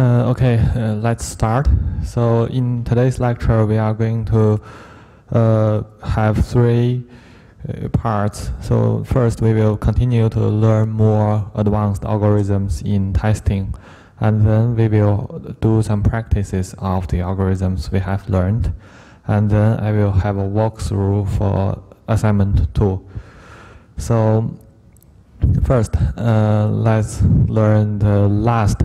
Let's start. So in today's lecture, we are going to have three parts. So first, we will continue to learn more advanced algorithms in testing, and then we will do some practices of the algorithms we have learned, and then I will have a walkthrough for assignment 2. So first, let's learn the last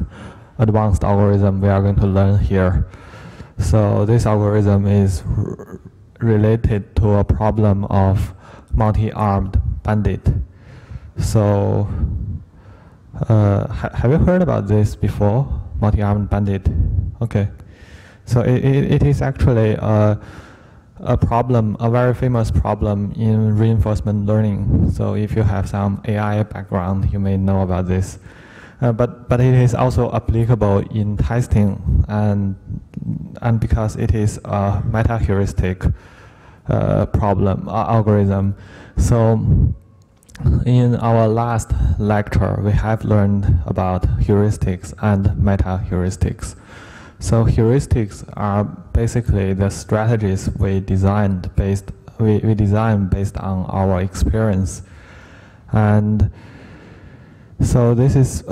advanced algorithm we are going to learn here. So this algorithm is related to a problem of multi-armed bandit. So have you heard about this before? Multi-armed bandit? Okay. So it is actually a problem, a very famous problem in reinforcement learning. So if you have some AI background, you may know about this. But it is also applicable in testing, and because it is a meta-heuristic algorithm. So in our last lecture, we have learned about heuristics and meta-heuristics. So heuristics are basically the strategies we design based on our experience, and so this is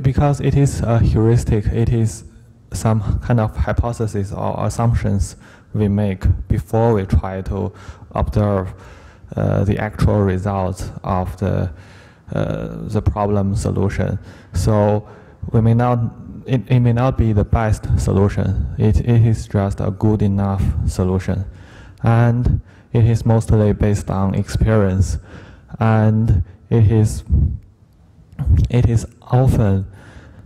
because it is a heuristic. It is some kind of hypothesis or assumptions we make before we try to observe the actual results of the problem solution. So we may not. It may not be the best solution. It is just a good enough solution, and it is mostly based on experience. And it is often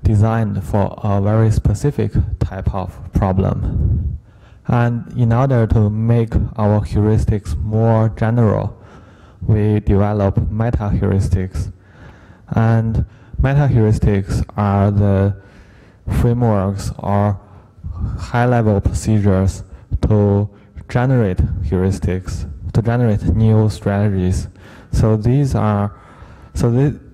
designed for a very specific type of problem. And in order to make our heuristics more general, we develop meta-heuristics. And meta-heuristics are the frameworks or high-level procedures to generate heuristics, to generate new strategies. So these are,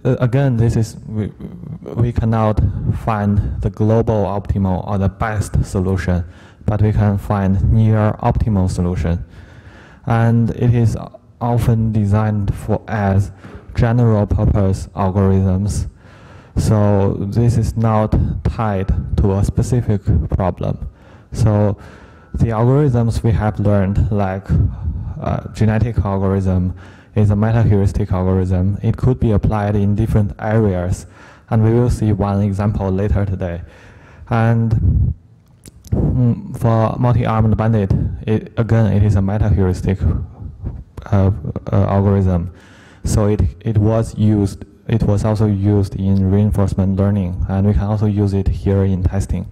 again, this is, we cannot find the global optimal or the best solution, but we can find near optimal solution. And it is often designed as general purpose algorithms. So this is not tied to a specific problem. So the algorithms we have learned, like genetic algorithm, is a meta-heuristic algorithm. It could be applied in different areas, and we will see one example later today. And for multi-armed bandit, again, it is a meta-heuristic algorithm. So it was also used in reinforcement learning, and we can also use it here in testing.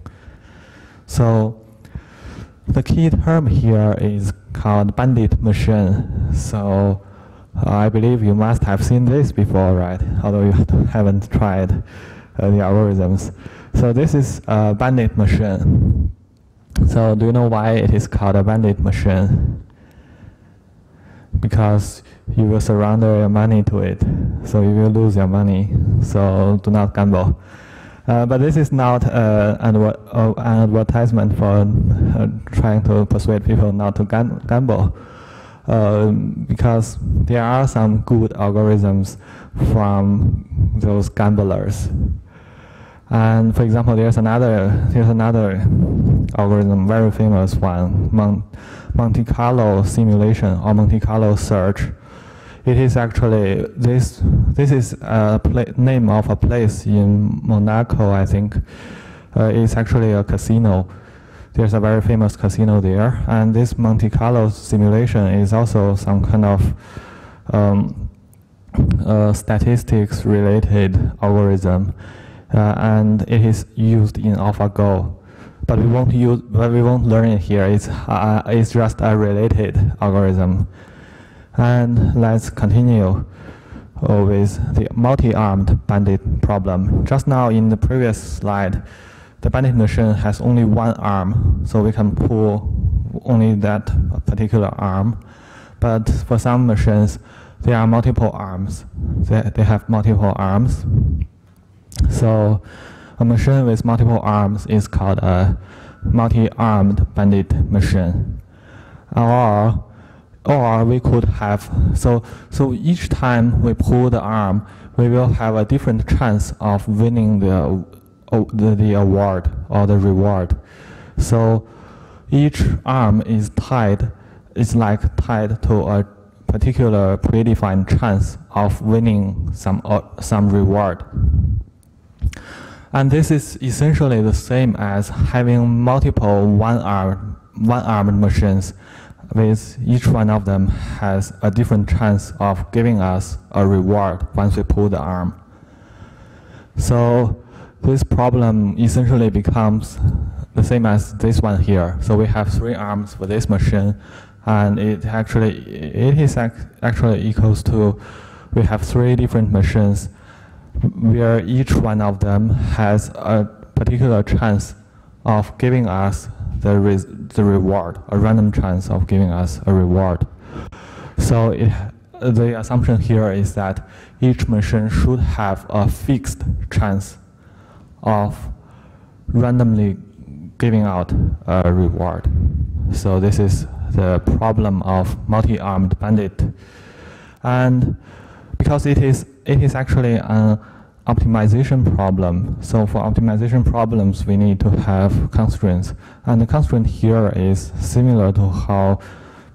So the key term here is called bandit machine. So I believe you must have seen this before, right? Although you haven't tried the algorithms. So this is a bandit machine. So do you know why it is called a bandit machine? Because you will surrender your money to it, so you will lose your money. So do not gamble. But this is not an advertisement for trying to persuade people not to gamble. Because there are some good algorithms from those gamblers. And for example, there's another algorithm, very famous one, Monte Carlo simulation or Monte Carlo search. It is actually this is a name of a place in Monaco, I think. It's actually a casino. There's a very famous casino there, and this Monte Carlo simulation is also some kind of statistics-related algorithm, and it is used in AlphaGo. But we won't learn it here. It's just a related algorithm. And let's continue with the multi-armed bandit problem. Just now in the previous slide, the bandit machine has only one arm, so we can pull only that particular arm. But for some machines, there are multiple arms. They have multiple arms. So a machine with multiple arms is called a multi-armed bandit machine. Or we could have, so each time we pull the arm, we will have a different chance of winning the award or the reward. So each arm is tied to a particular predefined chance of winning some reward. And this is essentially the same as having multiple one-armed machines, with each one of them has a different chance of giving us a reward once we pull the arm. So this problem essentially becomes the same as this one here. So we have 3 arms for this machine, and it is actually equals to, we have 3 different machines where each one of them has a particular chance of giving us the reward, a random chance of giving us a reward. So the assumption here is that each machine should have a fixed chance of randomly giving out a reward. So this is the problem of multi-armed bandit. And because it is actually an optimization problem. So for optimization problems, we need to have constraints. And the constraint here is similar to how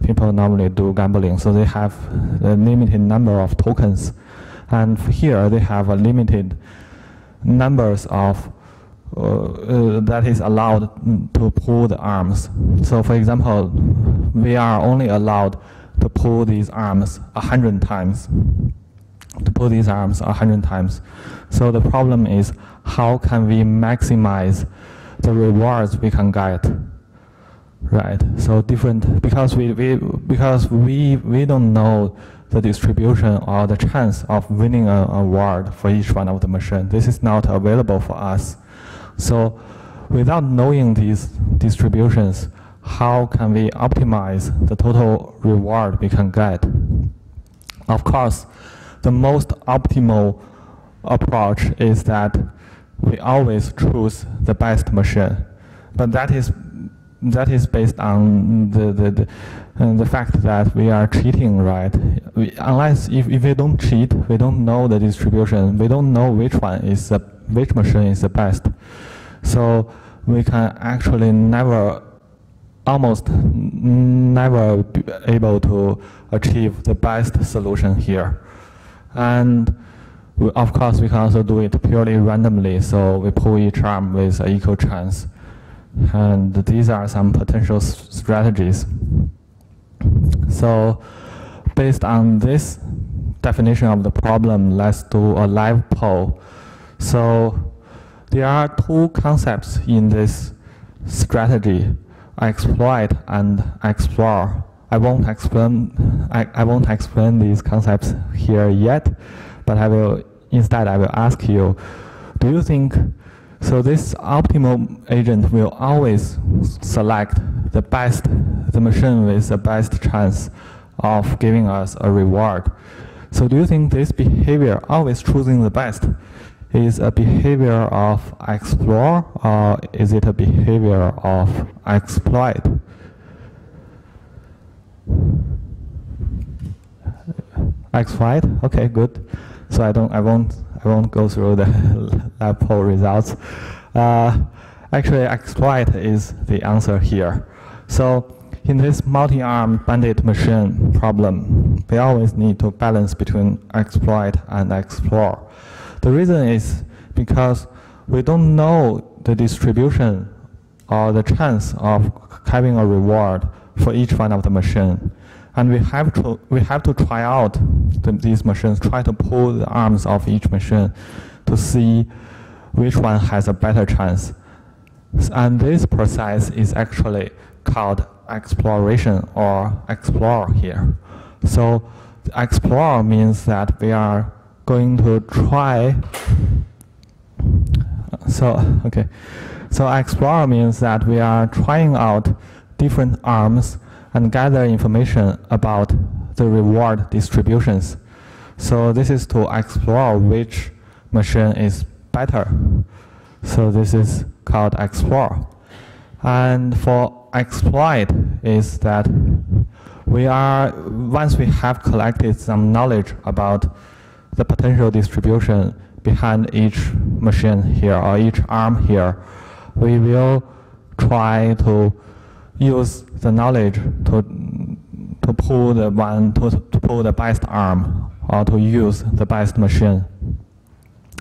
people normally do gambling. So they have a limited number of tokens. And here they have a limited numbers of that is allowed to pull the arms. So for example, we are only allowed to pull these arms 100 times. So the problem is, how can we maximize the rewards we can get, right? So because we don't know the distribution or the chance of winning an award for each one of the machines. This is not available for us. So without knowing these distributions, how can we optimize the total reward we can get? Of course, the most optimal approach is that we always choose the best machine, but that is based on the fact that we are cheating, right? Unless if we don't cheat, we don't know the distribution, we don't know which machine is the best. So we can actually almost never be able to achieve the best solution here. And of course, we can also do it purely randomly. So we pull each arm with an equal chance. And these are some potential strategies. So based on this definition of the problem, let's do a live poll. So there are 2 concepts in this strategy: exploit and explore. I won't explain these concepts here yet, but instead I will ask you, do you think, so this optimal agent will always select the machine with the best chance of giving us a reward? So do you think this behavior, always choosing the best, is a behavior of explore, or is it a behavior of exploit? Exploit? Okay, good. So I won't go through the lab poll results. Actually, exploit is the answer here. So in this multi-arm bandit machine problem, we always need to balance between exploit and explore. The reason is because we don't know the distribution or the chance of having a reward for each one of the machine. And we have to try out these machines, try to pull the arms of each machine to see which one has a better chance. And this process is actually called exploration or explore here. So explore means that we are going to try. So explore means that we are trying out different arms and gather information about the reward distributions. So this is to explore which machine is better. So this is called explore. And for exploit is that once we have collected some knowledge about the potential distribution behind each machine here or each arm here, we will try to use the knowledge to pull the best arm or to use the best machine.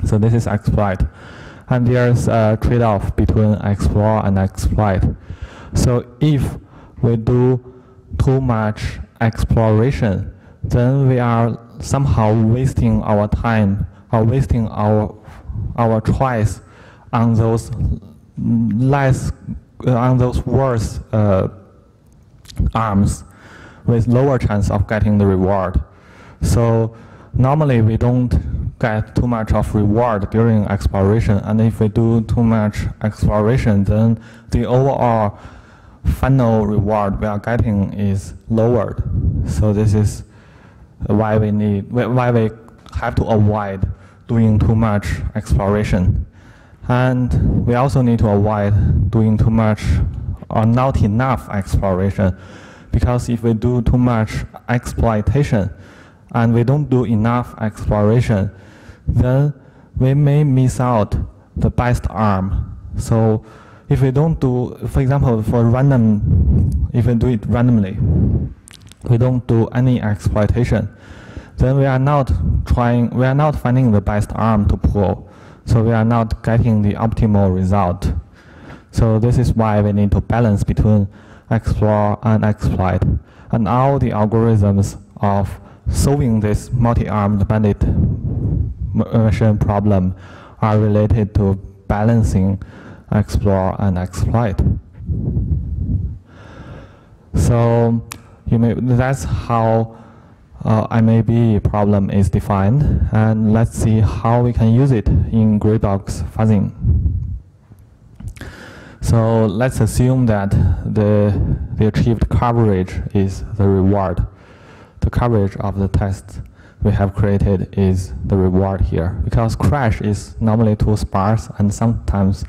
So this is exploit. And there's a trade-off between explore and exploit. So if we do too much exploration, then we are somehow wasting our time or wasting our choice on those worse arms with lower chance of getting the reward. So normally we don't get too much of reward during exploration, and if we do too much exploration, then the overall final reward we are getting is lowered. So this is why we have to avoid doing too much exploration. And we also need to avoid doing too much or not enough exploration, because if we do too much exploitation and we don't do enough exploration, then we may miss out the best arm. So if we don't do, for example, if we do it randomly, we don't do any exploitation, then we are not finding the best arm to pull. So we are not getting the optimal result. So this is why we need to balance between explore and exploit. And all the algorithms of solving this multi-armed bandit machine problem are related to balancing explore and exploit. So that's how MAB problem is defined, and let's see how we can use it in gray box fuzzing. So let's assume that the achieved coverage is the reward. The coverage of the test we have created is the reward here, because crash is normally too sparse, and sometimes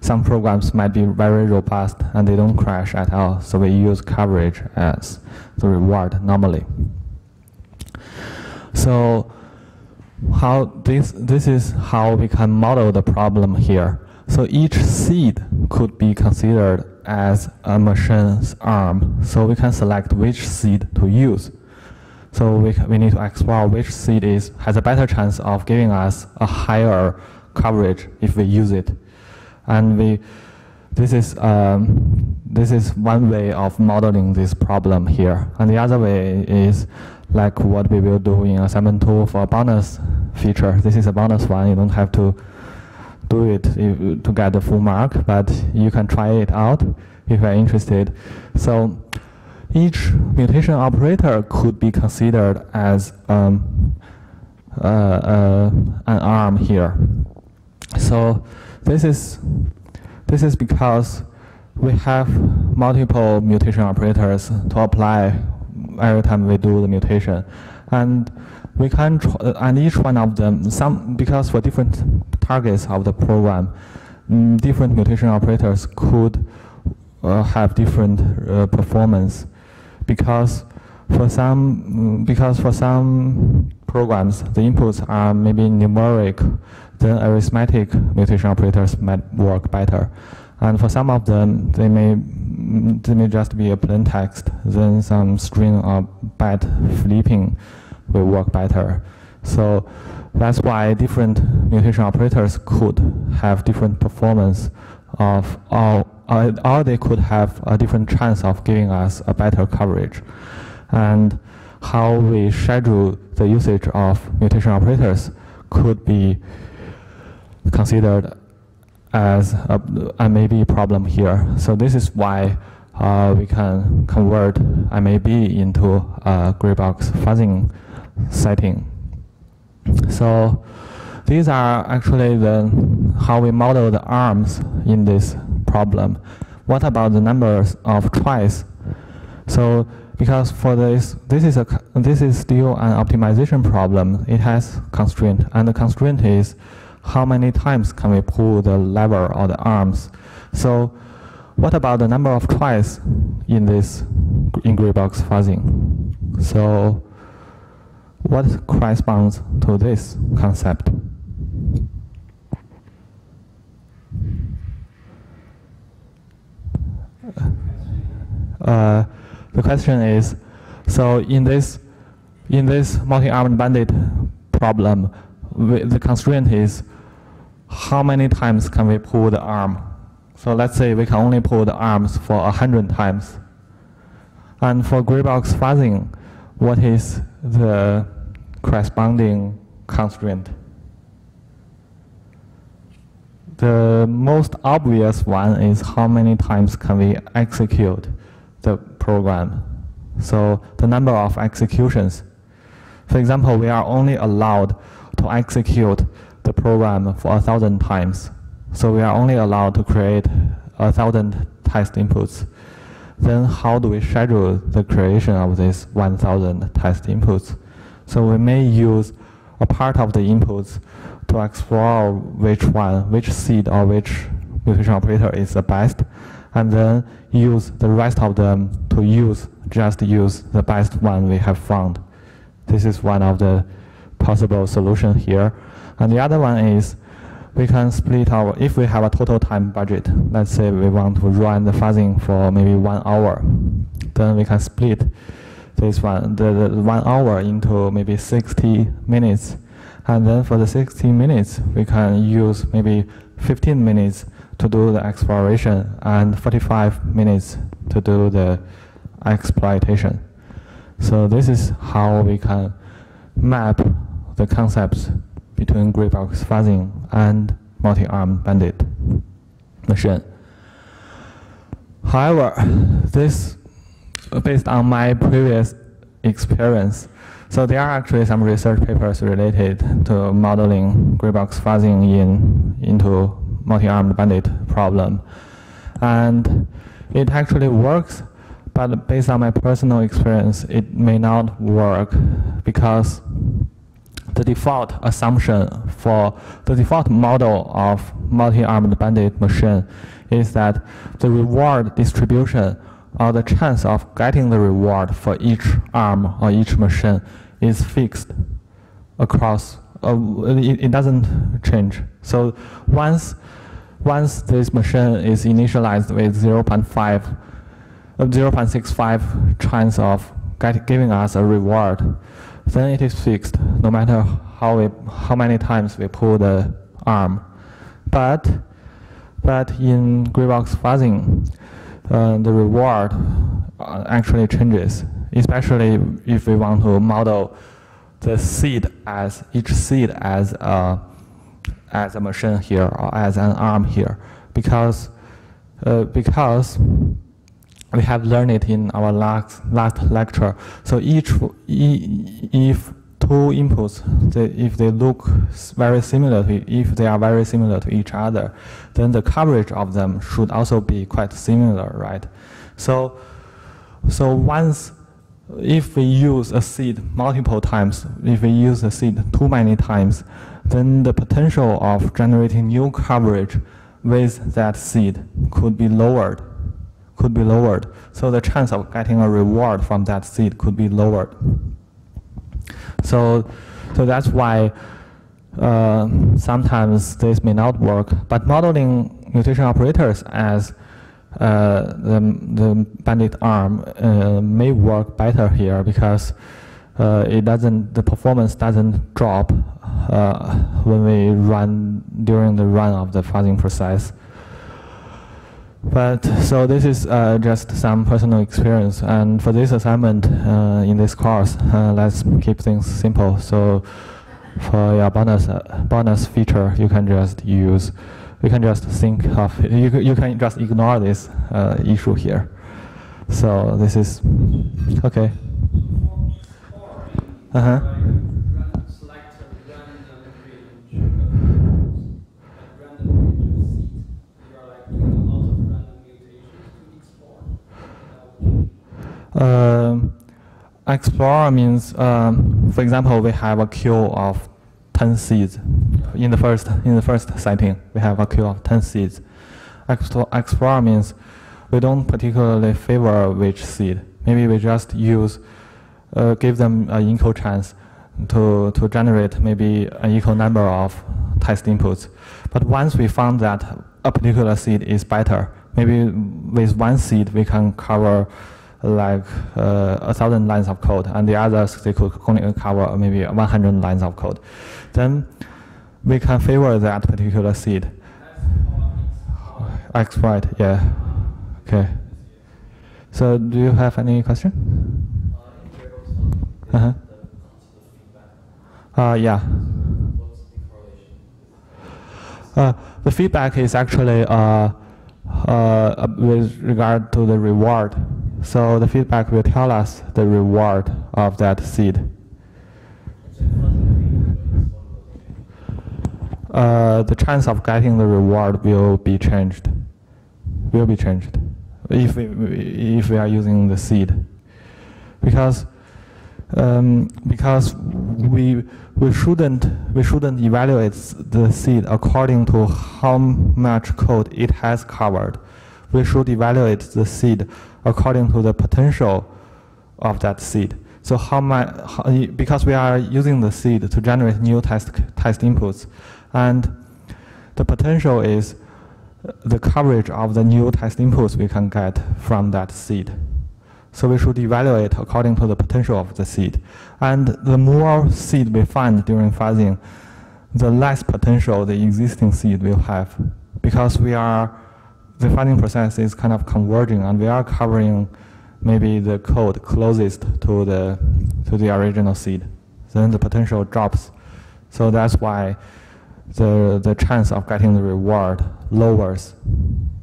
some programs might be very robust and they don't crash at all. So we use coverage as the reward normally. So this is how we can model the problem here. So each seed could be considered as a machine's arm. So we can select which seed to use. So we need to explore which seed has a better chance of giving us a higher coverage if we use it. And this is one way of modeling this problem here. And the other way is like what we will do in assignment 2 for a bonus feature. This is a bonus one. You don't have to do it to get the full mark, but you can try it out if you're interested. So each mutation operator could be considered as an arm here. So this is because we have multiple mutation operators to apply every time we do the mutation, and we can and each one of them, because for different targets of the program, different mutation operators could have different performance. Because for some programs the inputs are maybe numeric, then arithmetic mutation operators might work better. And for some of them, they may just be a plain text, then some string or byte flipping will work better. So that's why different mutation operators could have different performance or they could have a different chance of giving us a better coverage. And how we schedule the usage of mutation operators could be considered as a MAB problem here. So this is why we can convert MAB into a gray box fuzzing setting. So these are actually how we model the arms in this problem. What about the numbers of tries? So because for this is still an optimization problem. It has constraint, and the constraint is how many times can we pull the lever or the arms. So what about the number of tries in this gray box fuzzing? So what corresponds to this concept? The question is, so in this multi-armed bandit problem, the constraint is how many times can we pull the arm? So let's say we can only pull the arms for 100 times. And for gray box fuzzing, what is the corresponding constraint? The most obvious one is how many times can we execute the program. So the number of executions. For example, we are only allowed to execute the program for 1,000 times. So we are only allowed to create 1,000 test inputs. Then how do we schedule the creation of these 1,000 test inputs? So we may use a part of the inputs to explore which seed or which mutation operator is the best, and then use the rest of them to just use the best one we have found. This is one of the possible solutions here. And the other one is we can split if we have a total time budget, let's say we want to run the fuzzing for maybe 1 hour, then we can split this one, the 1 hour into maybe 60 minutes. And then for the 60 minutes, we can use maybe 15 minutes to do the exploration and 45 minutes to do the exploitation. So this is how we can map the concepts between gray box fuzzing and multi-armed bandit machine. However, this based on my previous experience. So there are actually some research papers related to modeling gray box fuzzing into multi-armed bandit problem. And it actually works, but based on my personal experience, it may not work because the default assumption for the default model of multi-armed bandit machine is that the reward distribution or the chance of getting the reward for each arm or each machine is fixed across, it doesn't change. So once this machine is initialized with 0.65 chance of giving us a reward, then it is fixed no matter how many times we pull the arm. But in gray box fuzzing, the reward actually changes, especially if we want to model the seed as each seed as a machine here or as an arm here, because we have learned it in our last lecture. So if two inputs, if they look very similar, if they are very similar to each other, then the coverage of them should also be quite similar, right? So once, if we use a seed multiple times, if we use a seed too many times, then the potential of generating new coverage with that seed could be lowered. So the chance of getting a reward from that seed could be lowered. So that's why sometimes this may not work. But modeling mutation operators as the bandit arm may work better here because the performance doesn't drop when we run during the run of the fuzzing process. But so this is just some personal experience, and for this assignment in this course, let's keep things simple. So for your bonus feature, you can just think of you can just ignore this issue here. So this is okay. Explore means, for example, we have a queue of 10 seeds. In the first sighting, we have a queue of 10 seeds. Explore means we don't particularly favor which seed. Maybe we just give them an equal chance to generate maybe an equal number of test inputs. But once we found that a particular seed is better, maybe with one seed we can cover like 1,000 lines of code, and the others they could only cover maybe 100 lines of code. Then we can favor that particular seed. Exploit, yeah. Okay. So do you have any question? Yeah. The feedback is actually with regard to the reward. So the feedback will tell us the reward of that seed. The chance of getting the reward will be changed. If we are using the seed, because we shouldn't evaluate the seed according to how much code it has covered. We should evaluate the seed according to the potential of that seed. So because we are using the seed to generate new test inputs, and the potential is the coverage of the new test inputs we can get from that seed. So we should evaluate according to the potential of the seed. And the more seed we find during fuzzing, the less potential the existing seed will have, because the fuzzing process is kind of converging, and we are covering maybe the code closest to the original seed. Then the potential drops. So that's why the chance of getting the reward lowers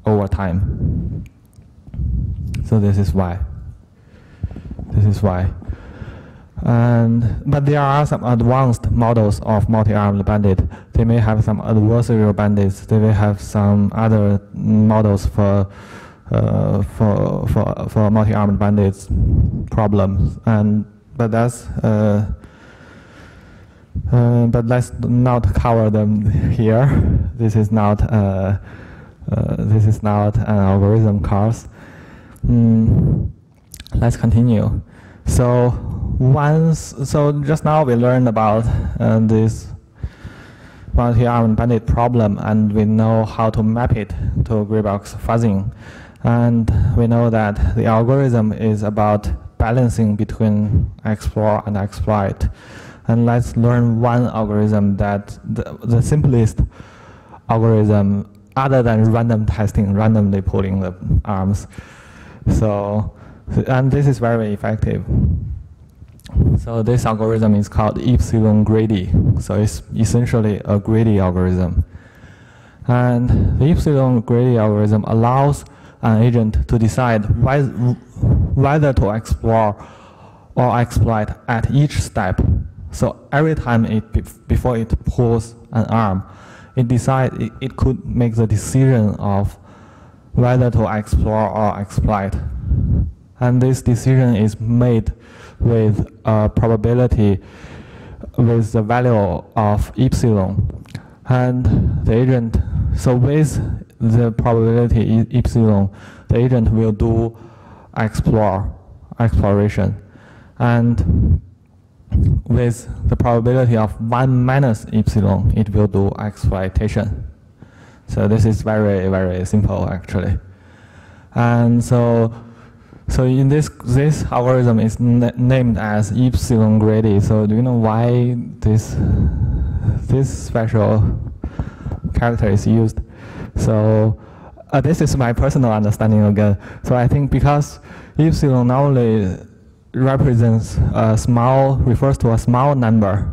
over time. So this is why. But there are some advanced models of multi-armed bandit. They may have some adversarial bandits. They may have some other models for multi-armed bandits problems. But let's not cover them here. This is not an algorithm course. Let's continue. So just now we learned about this multi-armed bandit problem, and we know how to map it to gray box fuzzing. And we know that the algorithm is about balancing between explore and exploit. And let's learn one algorithm that the simplest algorithm other than random testing, randomly pulling the arms. And this is very effective. So this algorithm is called epsilon greedy. So it's essentially a greedy algorithm. And the epsilon greedy algorithm allows an agent to decide whether to explore or exploit at each step. So every time before it pulls an arm, it could make the decision of whether to explore or exploit. And this decision is made with a probability with the value of epsilon. And the agent, so with the probability epsilon, the agent will do exploration. And with the probability of 1 minus epsilon, it will do exploitation. So this is very, very simple actually. And so in this algorithm is named as epsilon greedy. So do you know why this special character is used? So this is my personal understanding again. So I think because epsilon normally refers to a small number,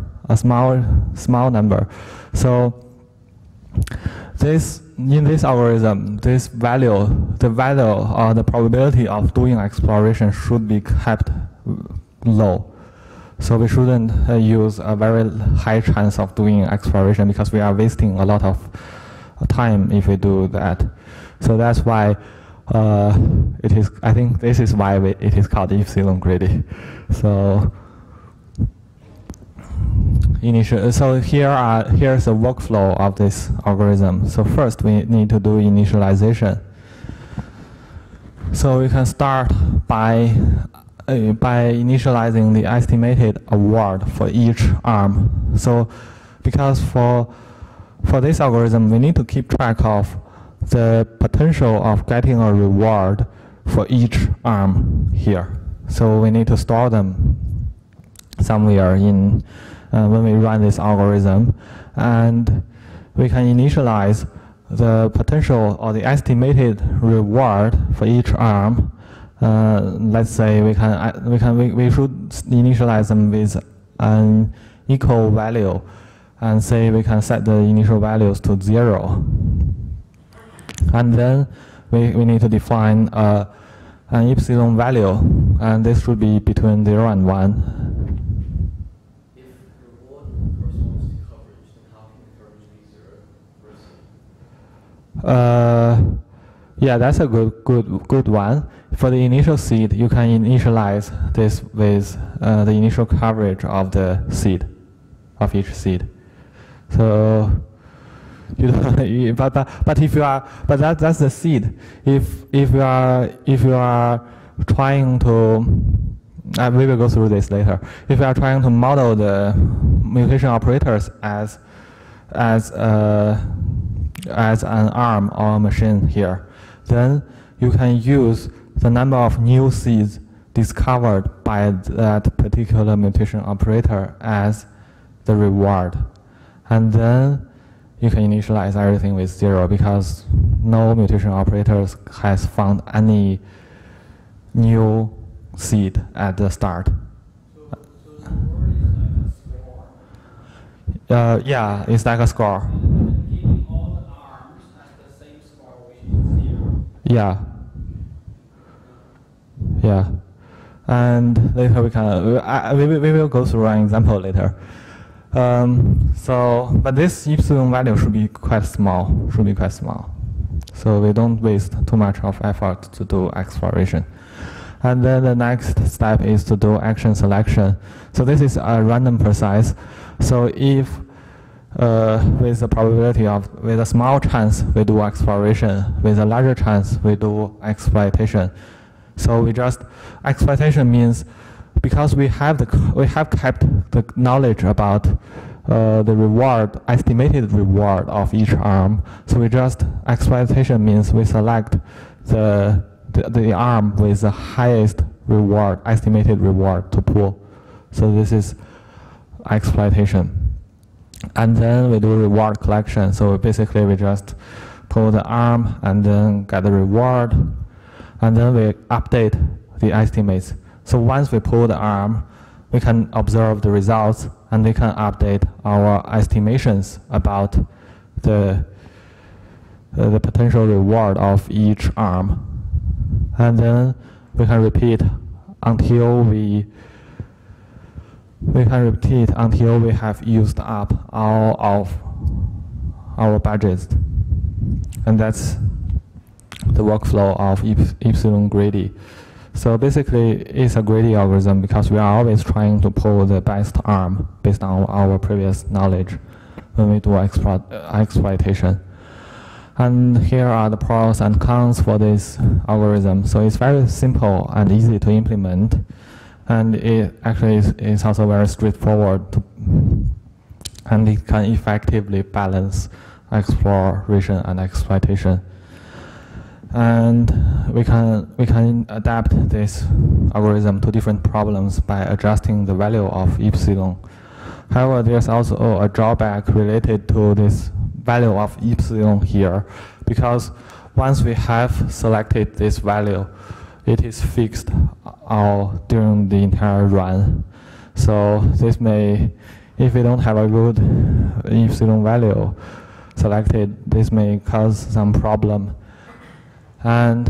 So in this algorithm, the value or the probability of doing exploration should be kept low. So we shouldn't use a very high chance of doing exploration, because we are wasting a lot of time if we do that. So that's why I think this is why it is called epsilon greedy. So initial. So here's the workflow of this algorithm. So first we need to do initialization. So we can start by initializing the estimated award for each arm. So because for this algorithm, we need to keep track of the potential of getting a reward for each arm here. So we need to store them somewhere in when we run this algorithm, and we can initialize the potential or the estimated reward for each arm. Let's say we should initialize them with an equal value, and say we can set the initial values to 0. And then we need to define an epsilon value, and this should be between 0 and 1. If reward corresponds to coverage, then how can the coverage be 0 versus? Yeah, that's a good one. For the initial seed, you can initialize this with the initial coverage of the seed, of each seed. So, but if you are, that's the seed. If you are trying to, we will go through this later. If you are trying to model the mutation operators as an arm or a machine here, then you can use the number of new seeds discovered by that particular mutation operator as the reward. And then you can initialize everything with 0 because no mutation operators has found any new seed at the start. So the reward is like a score? Yeah, it's like a score. Keeping all the arms at the same score, which is 0. Yeah. Yeah. And later we can, we will go through an example later. But this epsilon value should be quite small, So we don't waste too much of effort to do exploration. And then the next step is to do action selection. So this is a random precise. So if with the probability of, with a small chance we do exploration, with a larger chance we do exploitation. So we just, exploitation means because we have kept the knowledge about the reward, estimated reward of each arm. So we just, exploitation means we select the arm with the highest reward, estimated reward to pull. So this is exploitation. And then we do reward collection. So basically we just pull the arm and then get the reward. And then we update the estimates. So once we pull the arm, we can observe the results and we can update our estimations about the potential reward of each arm. And then we can repeat until we have used up all of our budgets. And that's the workflow of epsilon greedy. So basically, it's a greedy algorithm because we are always trying to pull the best arm based on our previous knowledge when we do exploitation. And here are the pros and cons for this algorithm. So it's very simple and easy to implement. And it actually is also very straightforward and it can effectively balance exploration and exploitation. And we can adapt this algorithm to different problems by adjusting the value of epsilon. However, there's also a drawback related to this value of epsilon here, because once we have selected this value, it is fixed during the entire run. So this may, if we don't have a good epsilon value selected, this may cause some problem. And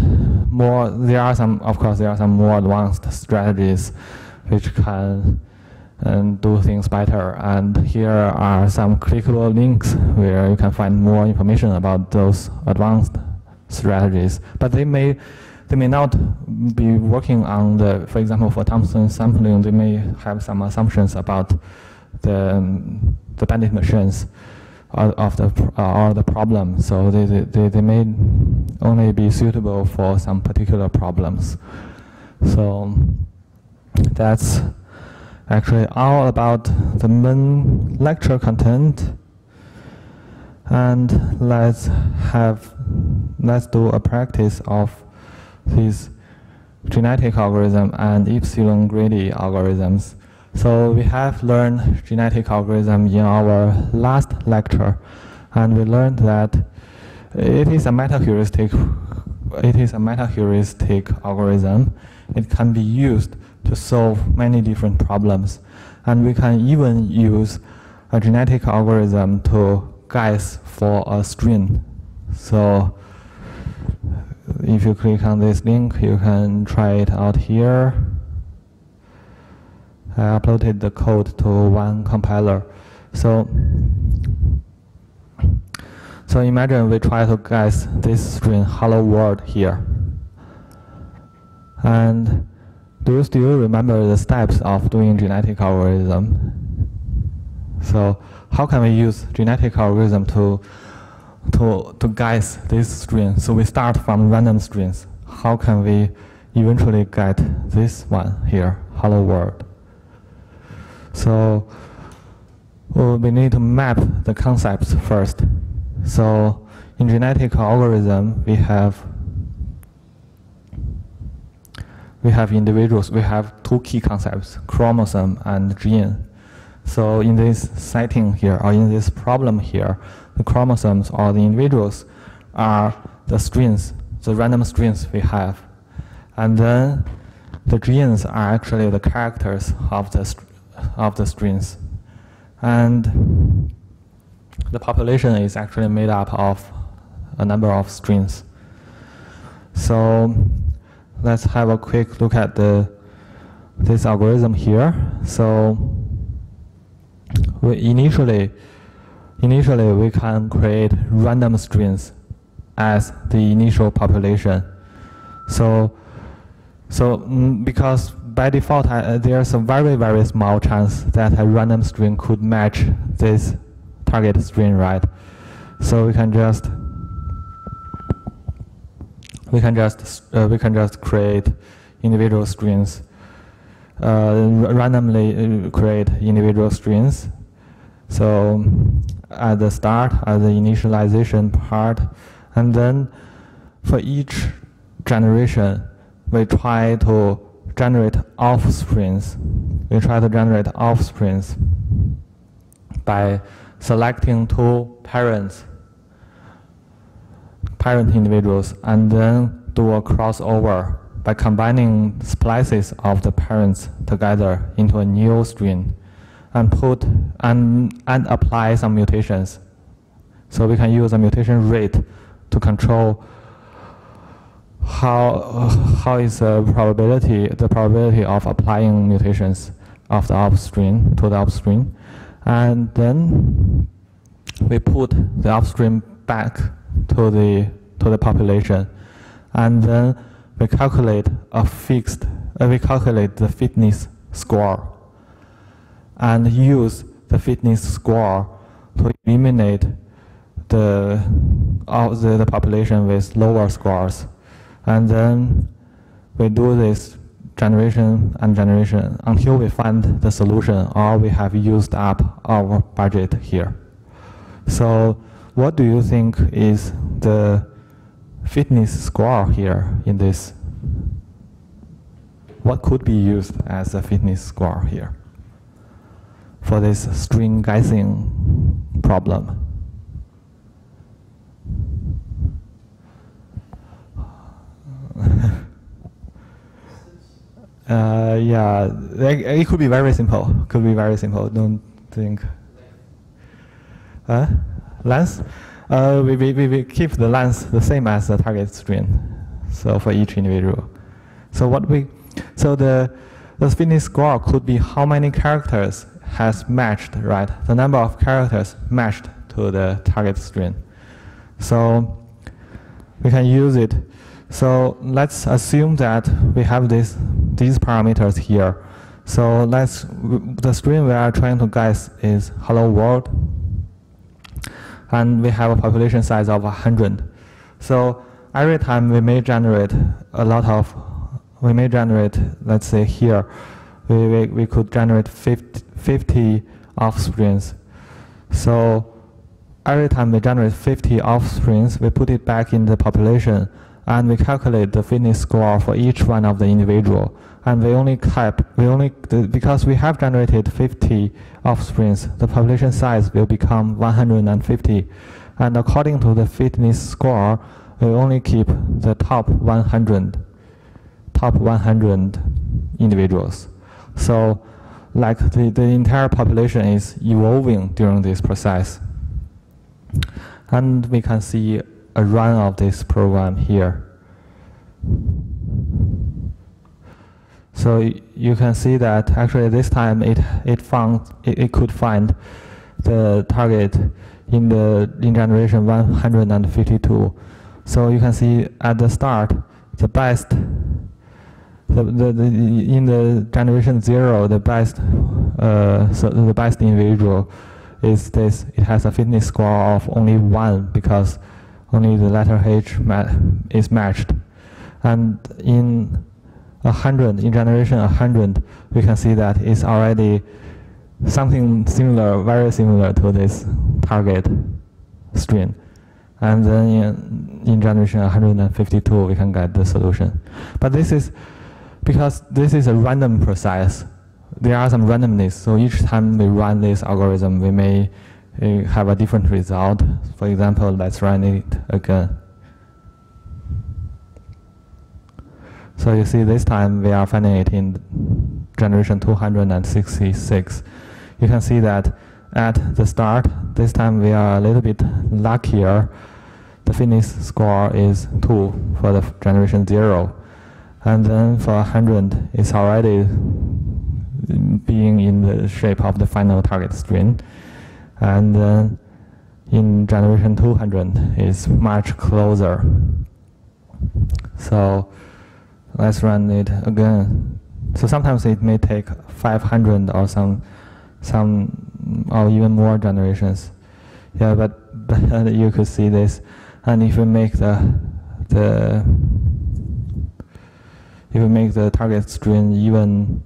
there are some more advanced strategies which can do things better. And here are some clickable links where you can find more information about those advanced strategies. But they may not be working on for example, for Thompson sampling, they may have some assumptions about the bandit machines of the problem. So they may only be suitable for some particular problems. So that's actually all about the main lecture content. And let's do a practice of these genetic algorithm and epsilon greedy algorithms. So we have learned genetic algorithm in our last lecture, and we learned that it is a meta-heuristic algorithm. It can be used to solve many different problems, and we can even use a genetic algorithm to guess for a string. So if you click on this link, you can try it out here. I uploaded the code to one compiler. So imagine we try to guess this string hello world here. And do you still remember the steps of doing genetic algorithm? So how can we use genetic algorithm to guess this string? So we start from random strings. How can we eventually get this one here, hello world? So we need to map the concepts first. So in genetic algorithm, we have individuals. We have two key concepts: chromosome and gene. So in this setting here, or in this problem here, the chromosomes or the individuals are the strings, the random strings we have, and then the genes are actually the characters of the strings, and the population is actually made up of a number of strings. So let's have a quick look at this algorithm here. So initially we can create random strings as the initial population. So because by default there's a very, very small chance that a random string could match this target string, right? So we can just create individual strings, randomly create individual strings. So at the start, at the initialization part, and then for each generation, we try to generate offsprings. We try to generate offsprings by selecting two parent individuals, and then do a crossover by combining splices of the parents together into a new string, and apply some mutations. So we can use a mutation rate to control how is the probability of applying mutations of the upstream to the upstream, and then we put the upstream back to the population, and then we calculate the fitness score, and use the fitness score to eliminate the population with lower scores. And then we do this generation and generation until we find the solution, or we have used up our budget here. So what do you think is the fitness score here in this? What could be used as a fitness score here for this string guessing problem? Yeah, it could be very simple. Don't think. Length? We keep the length the same as the target string. So for each individual. So the fitness score could be how many characters has matched, right? The number of characters matched to the target string. So we can use it. So let's assume that we have these parameters here. So the string we are trying to guess is hello world, and we have a population size of 100. So every time we may generate let's say here, we could generate 50 offsprings. So every time we generate 50 offsprings, we put it back in the population, and we calculate the fitness score for each one of the individual. And because we have generated 50 offsprings, the population size will become 150. And according to the fitness score, we only keep the top 100 individuals. So like the entire population is evolving during this process. And we can see a run of this program here. So you can see that actually this time it could find the target in generation 152. So you can see at the start, the best in the generation 0, the best the best individual is this. It has a fitness score of only 1 because only the letter H is matched. And in generation 100, we can see that it's already something similar, very similar to this target string. And then in generation 152, we can get the solution. But this is because this is a random process. There are some randomness. So each time we run this algorithm, we may have a different result. For example, let's run it again. So you see this time we are finding it in generation 266. You can see that at the start, this time we are a little bit luckier. The fitness score is 2 for the generation 0. And then for 100, it's already being in the shape of the final target string. And then in generation 200, it's much closer. So let's run it again. So sometimes it may take 500 or some or even more generations. Yeah, but you could see this. And if we make the target string even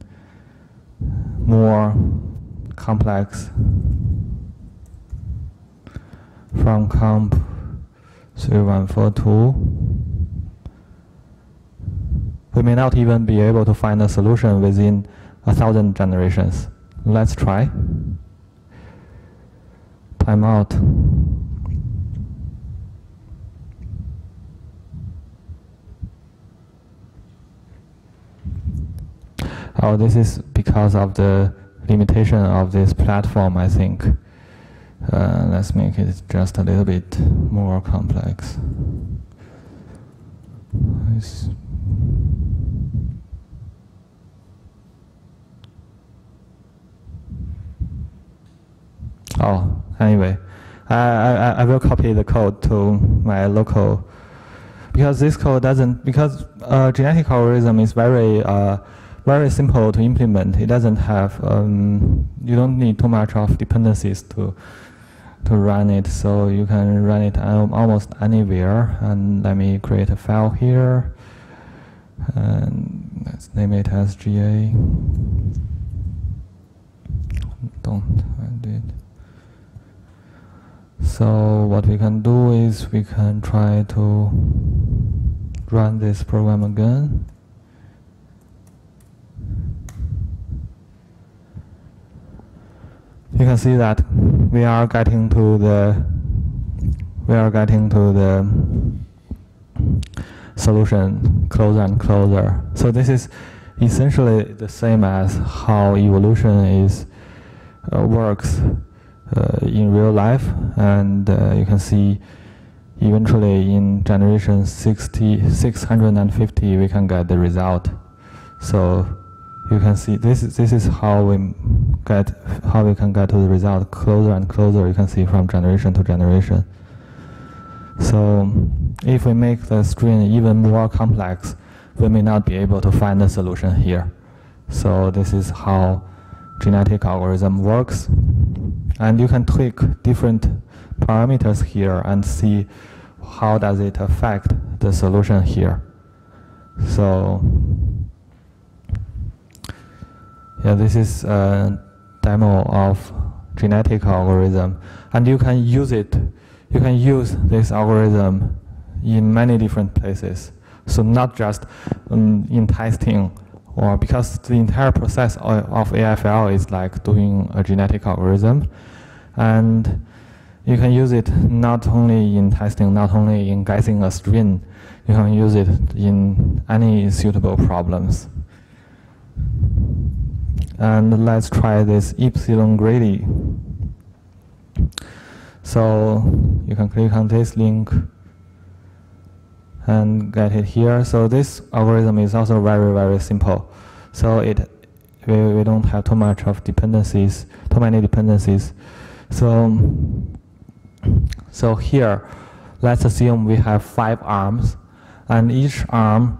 more complex from COMP3142, we may not even be able to find a solution within 1,000 generations. Let's try. Timeout. Oh, this is because of the limitation of this platform, I think. Let's make it just a little bit more complex. Oh, anyway, I will copy the code to my local, because this code doesn't, because genetic algorithm is very simple to implement. It doesn't have, you don't need too much of dependencies to run it, so you can run it almost anywhere. And let me create a file here, and let's name it as GA. Don't find it. So what we can do is we can try to run this program again. You can see that we are getting to the solution closer and closer. So this is essentially the same as how evolution works in real life, and you can see eventually in generation 650 we can get the result. So you can see this is how we can get to the result closer and closer. You can see from generation to generation. So if we make the string even more complex, we may not be able to find a solution here. So this is how genetic algorithm works. And you can tweak different parameters here and see how does it affect the solution here. So yeah, this is a demo of genetic algorithm, and you can use it. You can use this algorithm in many different places. So not just in testing, or because the entire process of AFL is like doing a genetic algorithm, and you can use it not only in testing, not only in guessing a string. You can use it in any suitable problems. And let's try this epsilon greedy. So you can click on this link and get it here. So this algorithm is also very, very simple. So we don't have too many dependencies. So here, let's assume we have 5 arms, and each arm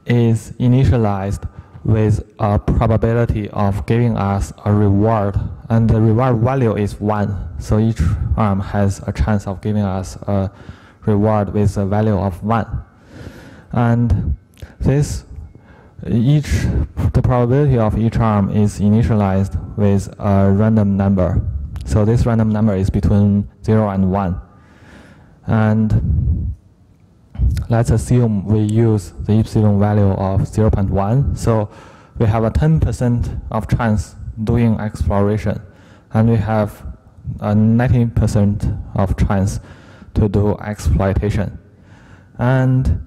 is initialized with a probability of giving us a reward, and the reward value is 1. So each arm has a chance of giving us a reward with a value of 1. And the probability of each arm is initialized with a random number. So this random number is between 0 and 1. And let's assume we use the epsilon value of 0.1. So we have a 10% of chance doing exploration, and we have a 90% of chance to do exploitation. And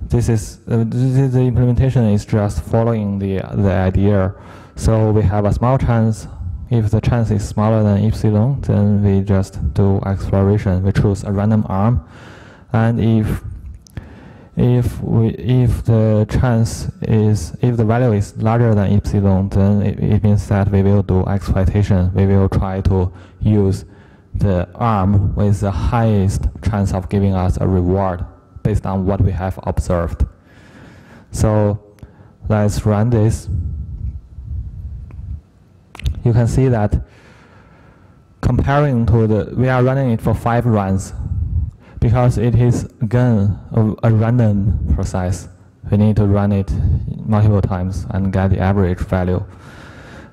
this is the implementation is just following the idea. So we have a small chance. If the chance is smaller than epsilon, then we just do exploration. We choose a random arm, and if the value is larger than epsilon, then it means that we will do exploitation. We will try to use the arm with the highest chance of giving us a reward based on what we have observed. So let's run this. You can see that comparing to we are running it for 5 runs, because it is again a random process. We need to run it multiple times and get the average value.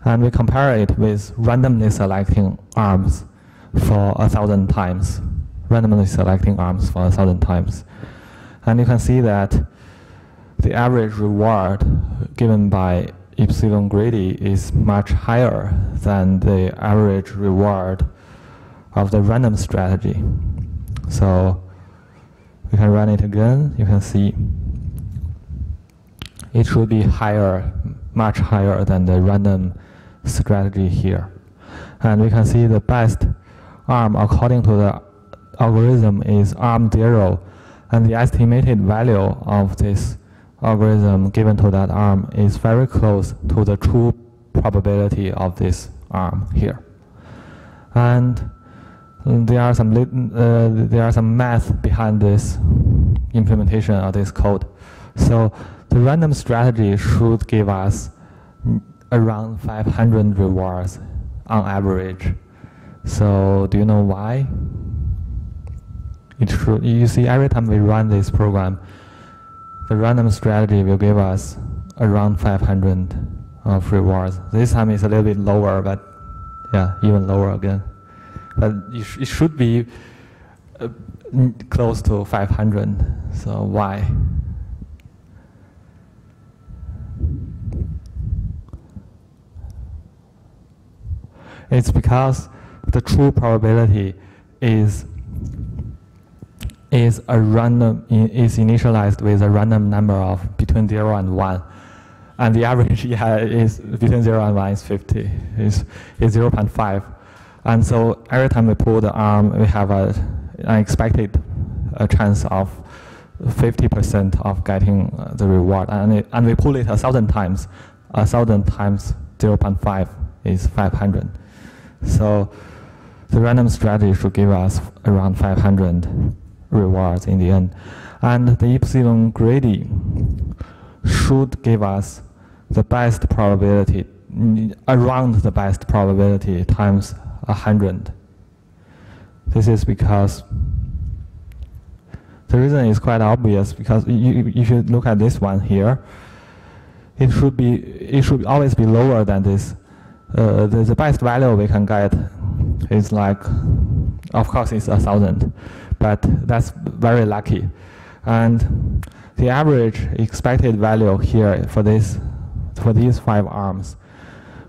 And we compare it with randomly selecting arms for 1,000 times. Randomly selecting arms for 1,000 times. And you can see that the average reward given by epsilon greedy is much higher than the average reward of the random strategy. So we can run it again. You can see it should be higher, much higher than the random strategy here. And we can see the best arm according to the algorithm is arm 0, and the estimated value of this algorithm given to that arm is very close to the true probability of this arm here. And there are some math behind this implementation of this code. So the random strategy should give us around 500 rewards on average. So do you know why? You see, every time we run this program, the random strategy will give us around 500 of rewards. This time it's a little bit lower, but yeah, even lower again. But it should be close to 500. So why? It's because the true probability is initialized with a random number of between 0 and 1. And the average is between 0 and 1 is 50, is 0.5. And so every time we pull the arm, we have an expected chance of 50% of getting the reward. And we pull it 1,000 times. 1,000 times 0.5 is 500. So the random strategy should give us around 500 rewards in the end. And the epsilon greedy should give us the best probability, around the best probability times 100. This is because the reason is quite obvious, because you should look at this one here. It should always be lower than this. The best value we can get is like, of course it's 1,000, but that's very lucky. And the average expected value here for these 5 arms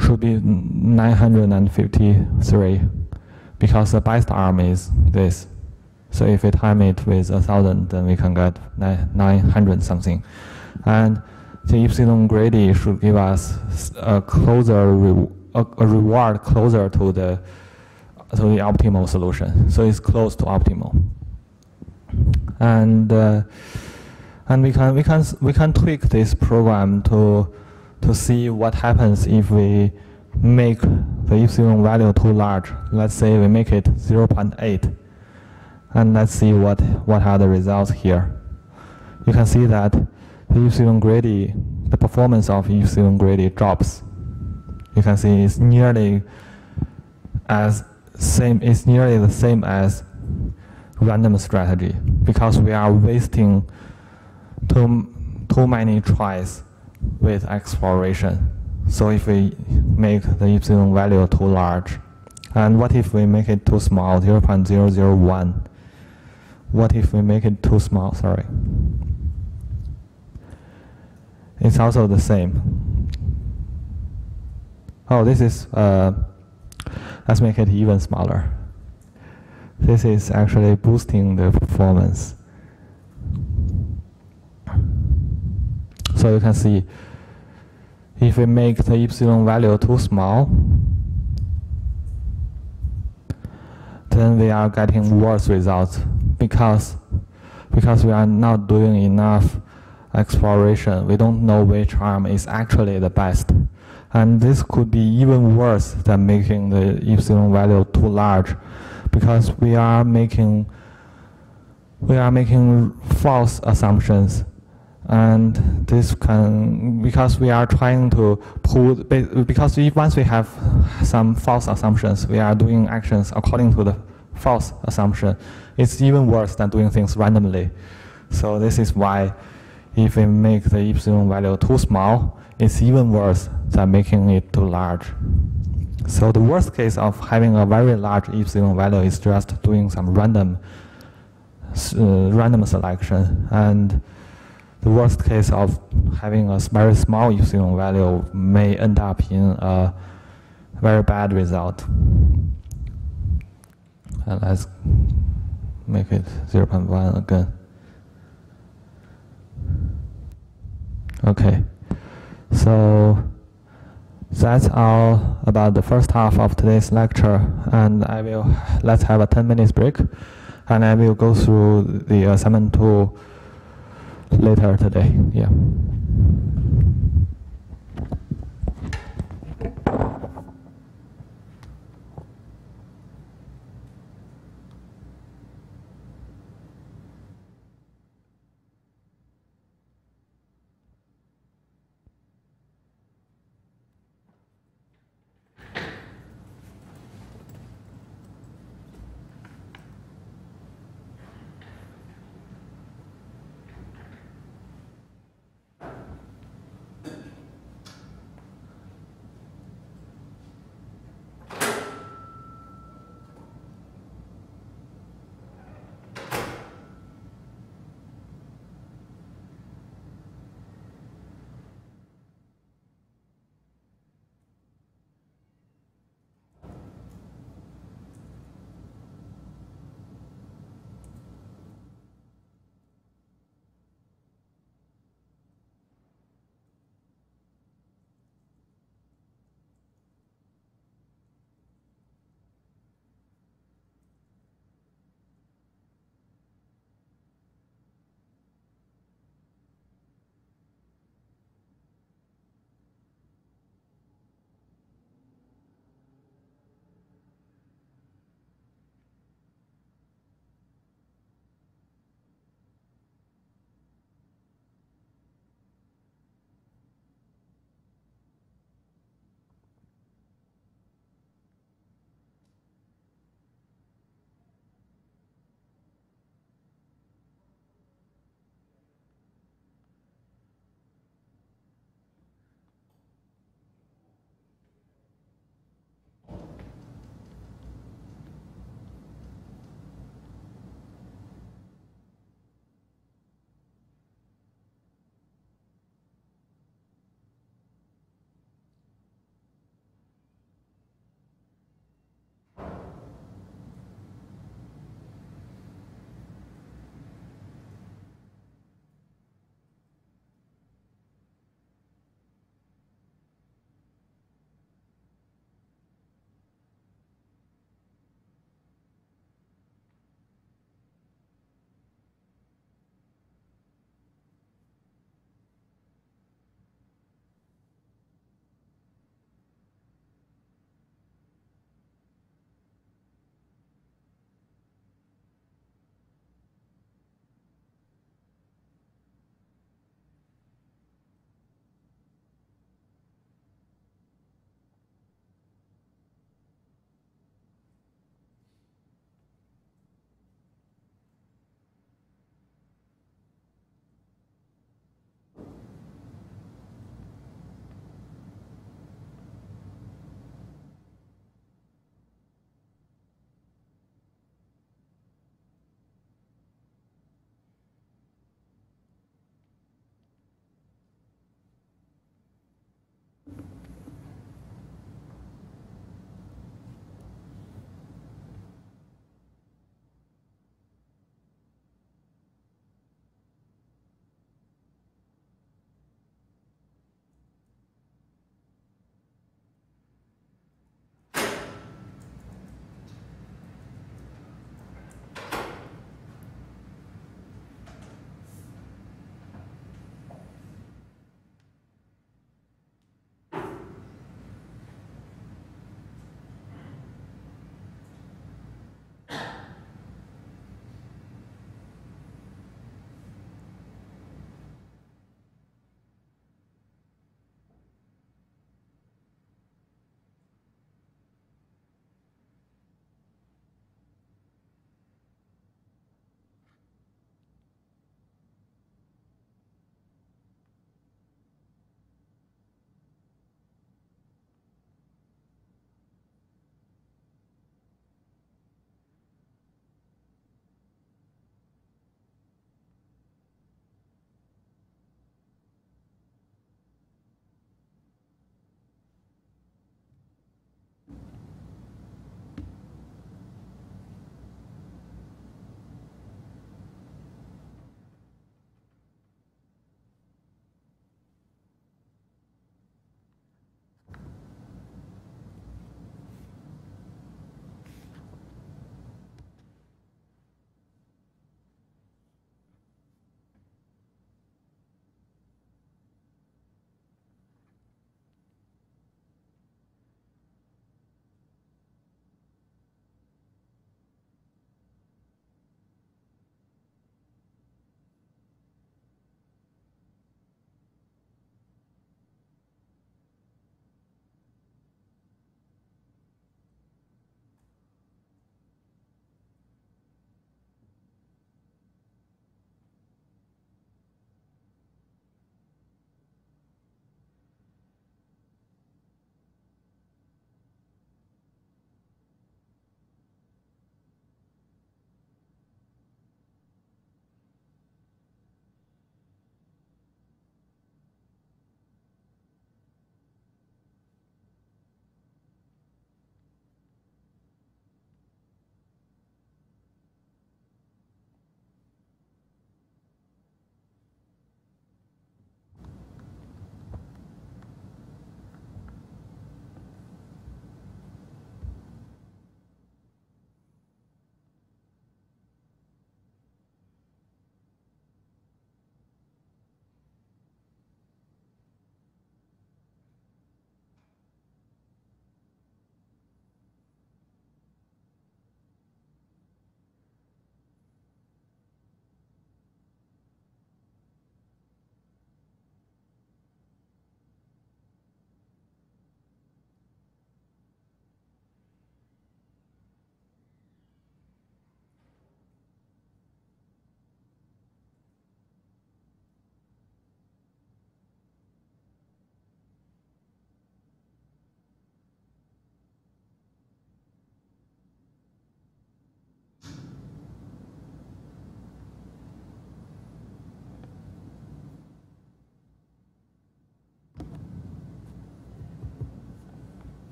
should be 953, because the best arm is this. So if we time it with 1,000, then we can get 900 something. And the epsilon greedy should give us a reward closer to the optimal solution. So it's close to optimal. And we can tweak this program to see what happens if we make the epsilon value too large. Let's say we make it 0.8, and let's see what are the results here. You can see that the epsilon greedy, the performance of epsilon greedy drops. You can see it's nearly the same as random strategy, because we are wasting too many tries with exploration. So if we make the epsilon value too large, and what if we make it too small, 0.001? What if we make it too small? Sorry. It's also the same. Oh, this is, let's make it even smaller. This is actually boosting the performance. So you can see, if we make the epsilon value too small, then we are getting worse results, because we are not doing enough exploration. We don't know which arm is actually the best. And this could be even worse than making the epsilon value too large, because we are making false assumptions. And this can, because we are trying to pull, because once we have some false assumptions, we are doing actions according to the false assumption. It's even worse than doing things randomly. So this is why if we make the epsilon value too small, it's even worse than making it too large. So the worst case of having a very large epsilon value is just doing some random selection, and the worst case of having a very small epsilon value may end up in a very bad result. And let's make it 0.1 again. Okay, so that's all about the first half of today's lecture, and let's have a 10 minutes break, and I will go through the assignment 2 later today. Yeah.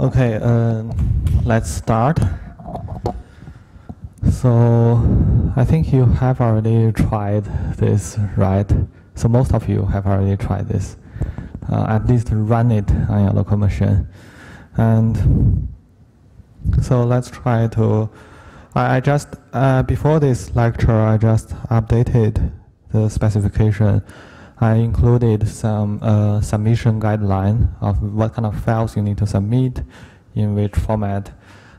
Okay, let's start. So I think you have already tried this, right? So most of you have already tried this. At least run it on your local machine. And so let's try to, I just, before this lecture, I just updated the specification. I included some submission guideline of what kind of files you need to submit, in which format,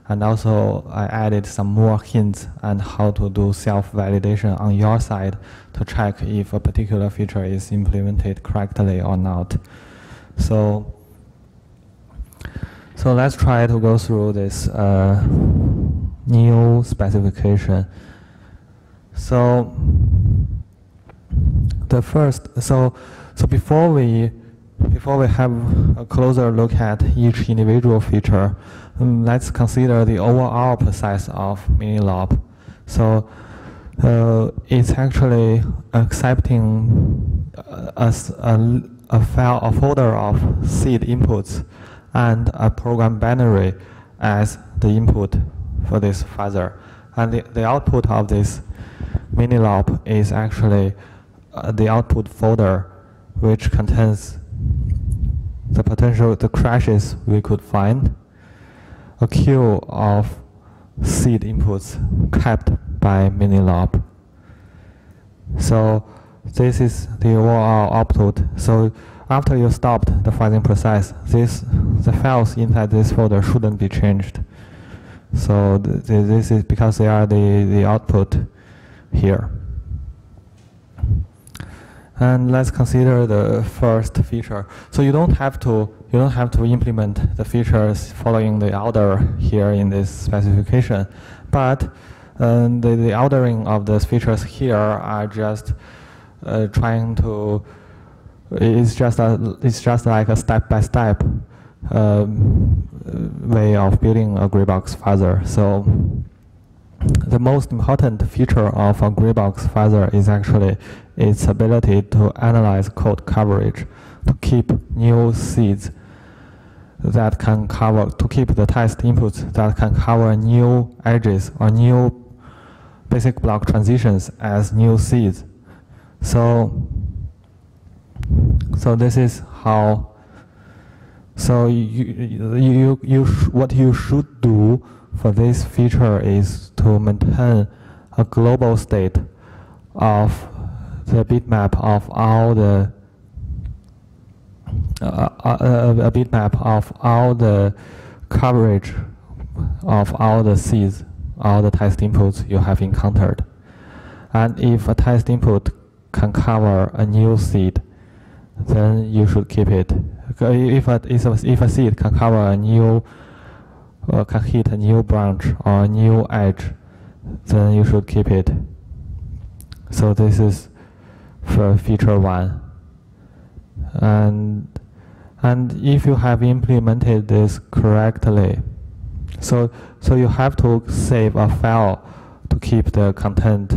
and also I added some more hints on how to do self-validation on your side to check if a particular feature is implemented correctly or not. So let's try to go through this new specification. So the first, so before we have a closer look at each individual feature, let's consider the overall process of Minilob. So it's actually accepting a folder of seed inputs and a program binary as the input for this fuzzer. And the output of this Minilob is actually the output folder, which contains the crashes we could find, a queue of seed inputs kept by Minilob. So this is the overall output. So after you stopped the fuzzing process, the files inside this folder shouldn't be changed. So this is because they are the output here. And let's consider the first feature. So you don't have to implement the features following the order here in this specification, but the ordering of these features here are just trying to. It's just like a step-by-step way of building a gray box fuzzer. So the most important feature of a gray box fuzzer is actually its ability to analyze code coverage, to keep new seeds that can cover, to keep the test inputs that can cover new edges or new basic block transitions as new seeds. So this is how. So what you should do for this feature is to maintain a global state of the bitmap of all the a bitmap of all the coverage of all the seeds, all the test inputs you have encountered. And if a test input can cover a new seed, then you should keep it. If a seed can cover a new, can hit a new branch or a new edge, then you should keep it. So this is for feature 1. And if you have implemented this correctly, so you have to save a file to keep the content,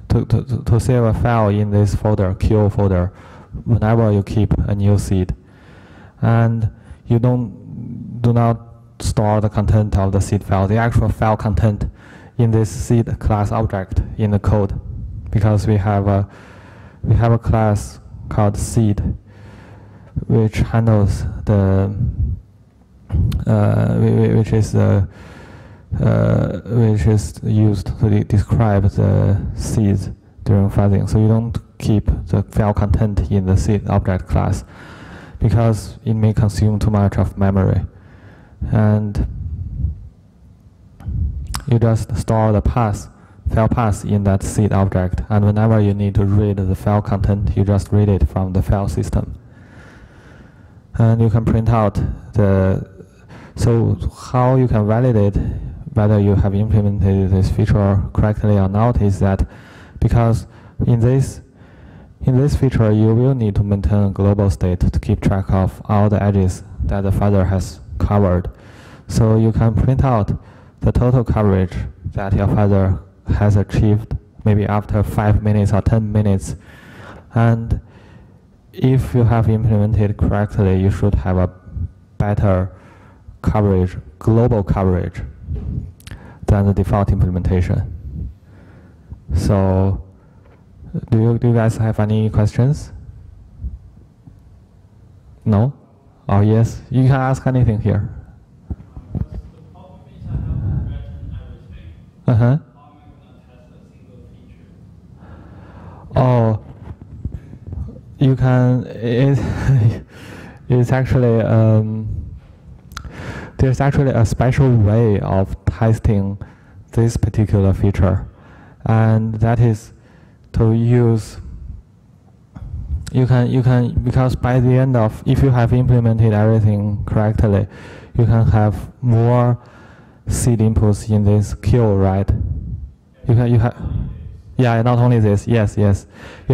to save a file in this folder, Q folder, whenever you keep a new seed. And you do not store the content of the seed file, the actual file content in this seed class object in the code, because we have a class called seed, which handles the which is used to describe the seeds during fuzzing. So you don't keep the file content in the seed object class, because it may consume too much of memory. And you just store the file path in that seed object, and whenever you need to read the file content, you just read it from the file system. And you can print out so how you can validate whether you have implemented this feature correctly or not is that, because in this feature you will need to maintain a global state to keep track of all the edges that the fuzzer has covered. So you can print out the total coverage that your fuzzer has achieved maybe after 5 minutes or 10 minutes. And if you have implemented correctly, you should have a better coverage, global coverage than the default implementation. So, do you guys have any questions? No? Oh yes, you can ask anything here. The problem is I have written everything. Uh-huh. How am I going to test a single feature? Oh, you can, it's actually, there's actually a special way of testing this particular feature, and that is to use, you can, because by the end of, if you have implemented everything correctly, you can have more seed inputs in this queue, right? You have, yeah, not only this, yes, you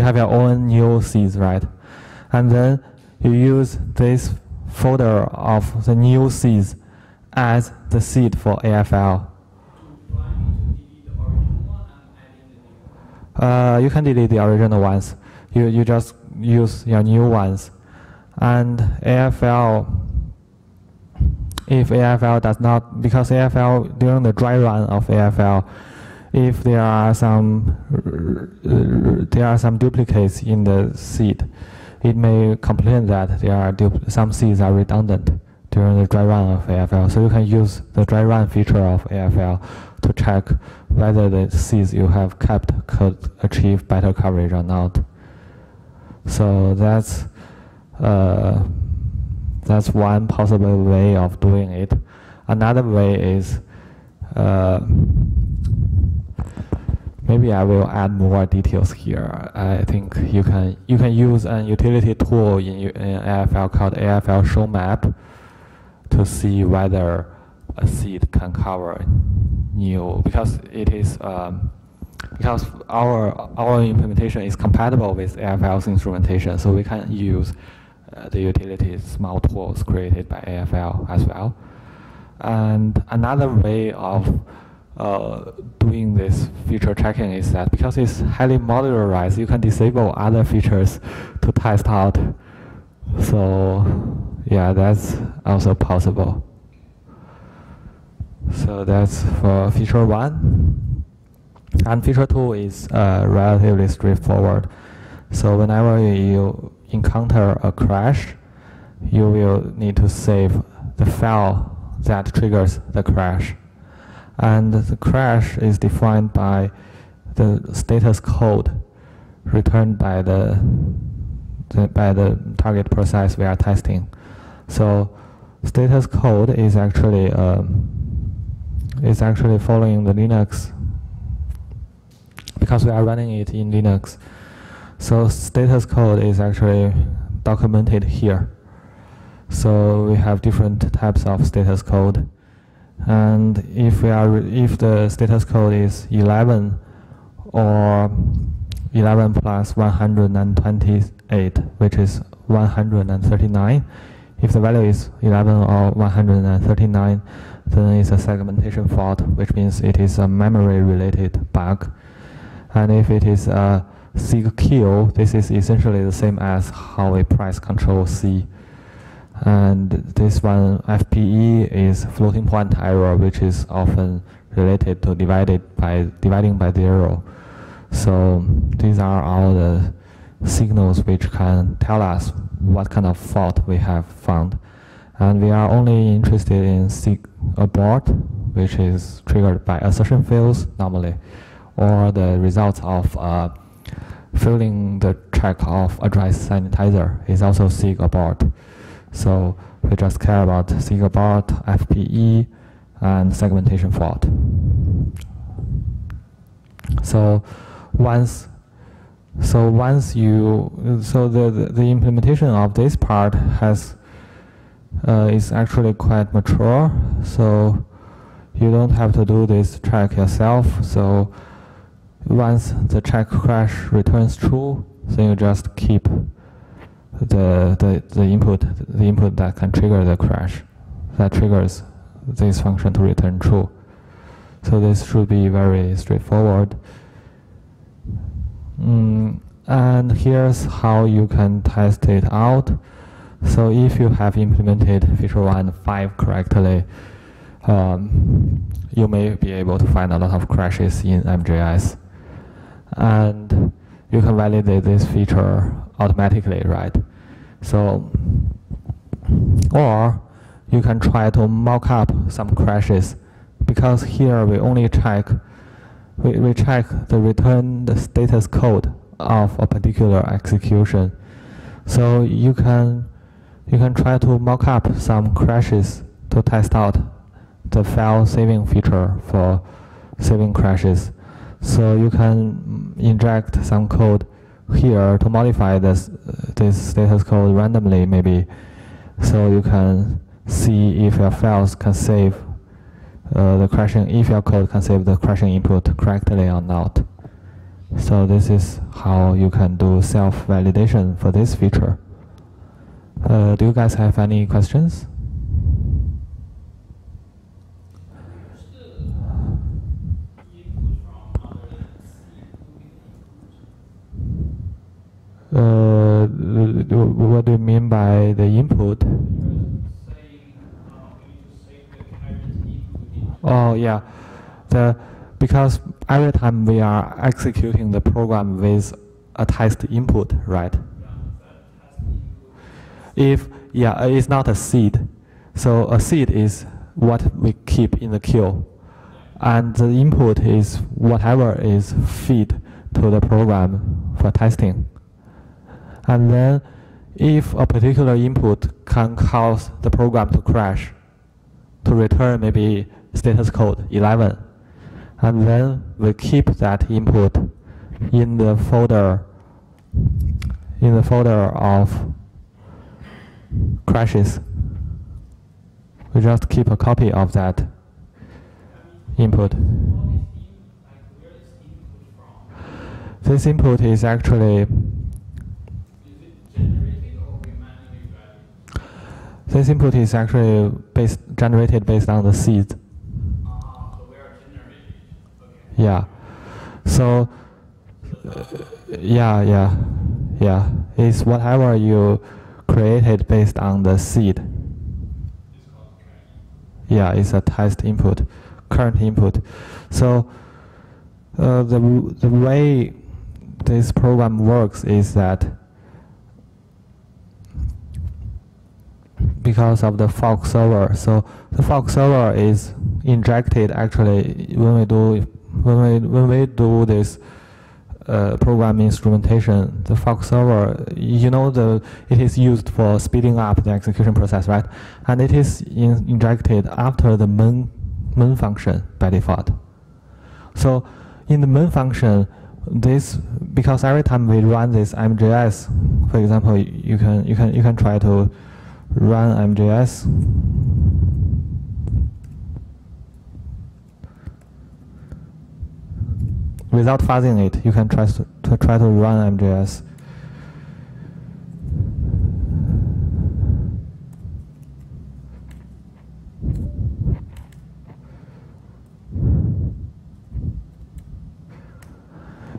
have your own new seeds, right? And then you use this folder of the new seeds as the seed for AFL. You can delete the original ones. You just use your new ones. And AFL, if AFL does not, because AFL, during the dry run of AFL, if there are some duplicates in the seed, it may complain that there are some seeds are redundant during the dry run of AFL. So you can use the dry run feature of AFL to check whether the seeds you have kept could achieve better coverage or not. So that's one possible way of doing it. Another way is, maybe I will add more details here. I think you can use an utility tool in AFL called AFL show map to see whether a seed can cover new, because it is because our implementation is compatible with AFL's instrumentation, so we can use the utility small tools created by AFL as well. And another way of doing this feature checking is that because it's highly modularized, you can disable other features to test out. So yeah, that's also possible. So that's for feature 1. And feature 2 is relatively straightforward. So whenever you encounter a crash, you will need to save the file that triggers the crash. And the crash is defined by the status code returned by the target process we are testing. So status code is actually following the Linux, because we are running it in Linux. So status code is actually documented here. So we have different types of status code. And if the status code is 11 or 11 plus 128, which is 139, if the value is 11 or 139, then it's a segmentation fault, which means it is a memory-related bug. And if it is a SIG-kill, this is essentially the same as how we press Control C. And this one, FPE, is floating point error, which is often related to dividing by 0. So these are all the signals which can tell us what kind of fault we have found. And we are only interested in SIG abort, which is triggered by assertion fails normally, or the results of failing the check of address sanitizer is also SIG abort. So we just care about SIG abort, FPE, and segmentation fault. So the implementation of this part is actually quite mature. So you don't have to do this check yourself. So once the check crash returns true, then you just keep the input that can trigger the crash, that triggers this function to return true. So this should be very straightforward. And here's how you can test it out. So if you have implemented feature 1 and 5 correctly, you may be able to find a lot of crashes in MJS. And you can validate this feature automatically, right? So, or you can try to mock up some crashes, because here we only check, we check the return the status code of a particular execution. So you can try to mock up some crashes to test out the file saving feature for saving crashes. So you can inject some code here to modify this status code randomly, maybe, so you can see if your files can save the crashing, if your code can save the crashing input correctly or not. So this is how you can do self-validation for this feature. Do you guys have any questions? What do you mean by the input? Oh yeah, because every time we are executing the program with a test input, right? It's not a seed. So a seed is what we keep in the queue, and the input is whatever is feed to the program for testing. And then if a particular input can cause the program to crash, to return maybe status code 11, and then we keep that input in the folder of crashes. We just keep a copy of that input. This input is actually generated based on the seed. So we are generating. Okay. Yeah. So yeah. It's whatever you created based on the seed. Yeah, it's a test input, current input. So the way this program works is that because of the fork server. So the fork server is injected actually when we do this program instrumentation. The fork server, it is used for speeding up the execution process, right? And it is injected after the main function by default. So in the main function, because every time we run this MJS, for example, you can try to run MJS. Without fuzzing it, you can try to run MJS.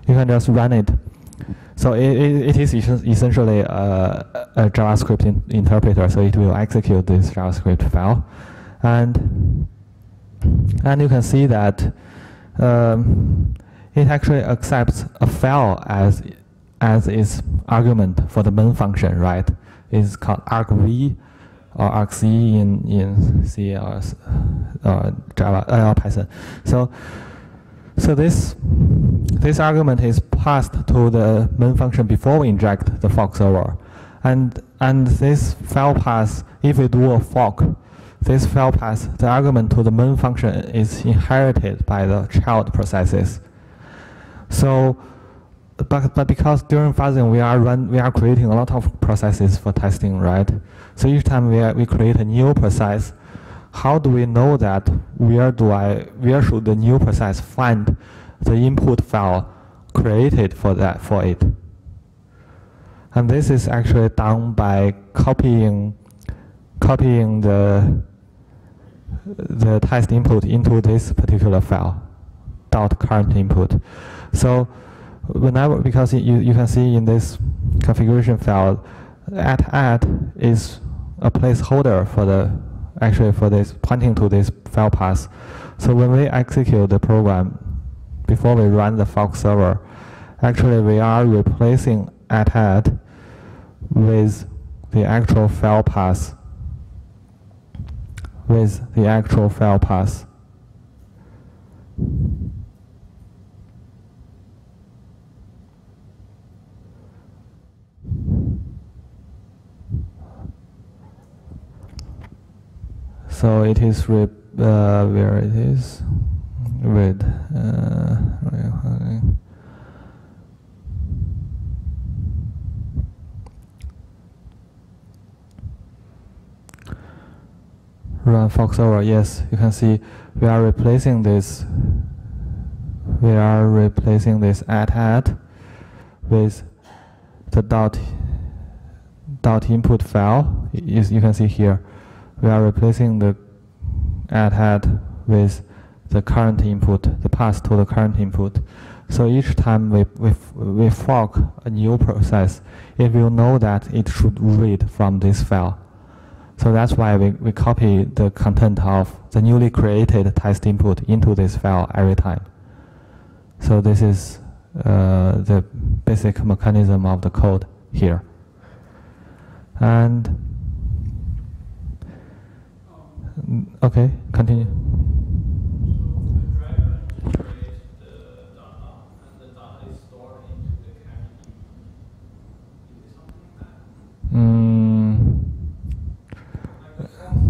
You can just run it. So it is essentially a JavaScript interpreter, so it will execute this JavaScript file. And you can see that it actually accepts a file as its argument for the main function, right? It's called argv or argc in C or Java or Python. So this argument is passed to the main function before we inject the fork server, and this file path, if we do a fork, this file path, the argument to the main function is inherited by the child processes. So, but because during fuzzing we are creating a lot of processes for testing, right? So each time we create a new process, how do we know that where should the new process find the input file created for it? And this is actually done by copying the test input into this particular file, .current input. So because you can see in this configuration file, add is a placeholder for the for this pointing to this file path. So when we execute the program before we run the fork server, actually we are replacing add with the actual file path. So it is where it is with run fork server. Yes, you can see we are replacing this. We are replacing this add with the dot input file. You can see here. We are replacing the add with the current input, the path to the current input. So each time we fork a new process, it will know that it should read from this file. So that's why we copy the content of the newly created test input into this file every time. So this is the basic mechanism of the code here. And okay, continue. So the driver generates the data, and the data is stored into the cache. Is it something like that? Like the fork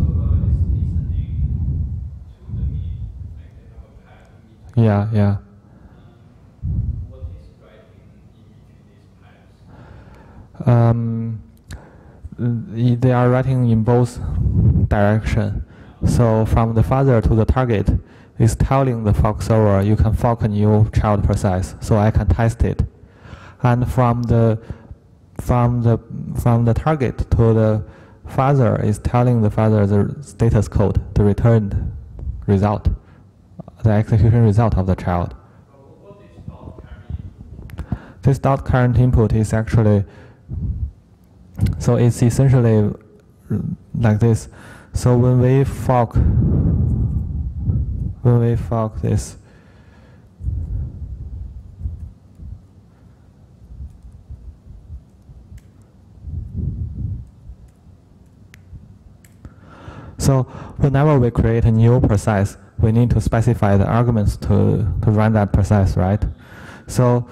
server is listening to the meet, like they have a path meet. Yeah. What is writing in between these pipes? They are writing in both directions. So from the father to the target is telling the fork server you can fork a new child process, so I can test it. And from the target to the father is telling the father the status code, the returned result, the execution result of the child. What is dot carry? This dot current input is actually, so it's essentially like this. So when we fork this, so whenever we create a new process, we need to specify the arguments to run that process, right? So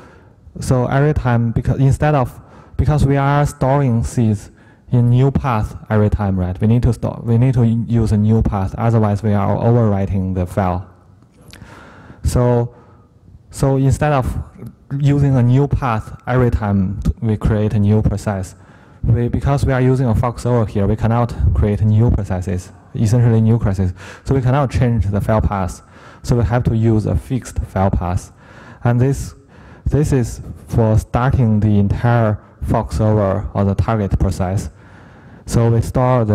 every time, because we are storing seeds in new path every time, right? We need to use a new path, otherwise we are overwriting the file. So instead of using a new path every time we create a new process, because we are using a fork server here, we cannot create new processes, essentially new processes. So we cannot change the file path. So we have to use a fixed file path. And this is for starting the entire fork server or the target process. So we store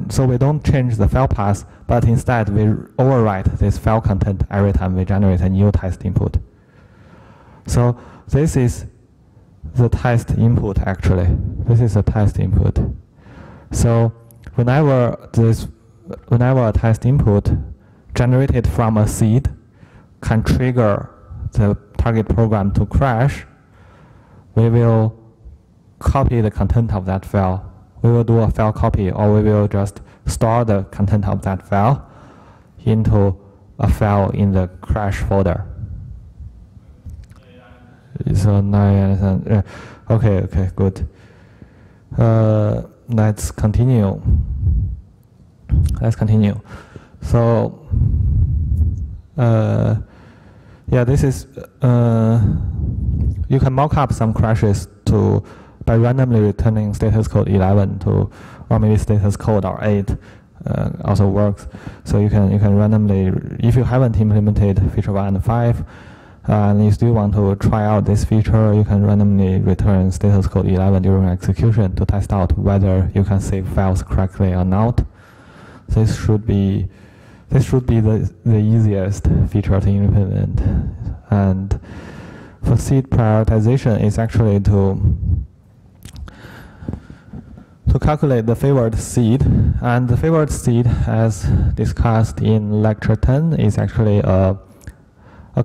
so we don't change the file path, but instead we overwrite this file content every time we generate a new test input. So this is the test input actually. This is the test input. So whenever a test input generated from a seed can trigger the target program to crash, we will copy the content of that file. We will do a file copy, or we will just store the content of that file into a file in the crash folder. So now you understand. Okay, good. Let's continue. So, yeah, this is, you can mock up some crashes by randomly returning status code 11 or maybe status code or 8 also works. So you can randomly, if you haven't implemented feature 1 and 5, and you still want to try out this feature, you can randomly return status code 11 during execution to test out whether you can save files correctly or not. This should be the easiest feature to implement. And for seed prioritization, it's actually calculate the favored seed, and the favored seed, as discussed in lecture 10, is actually a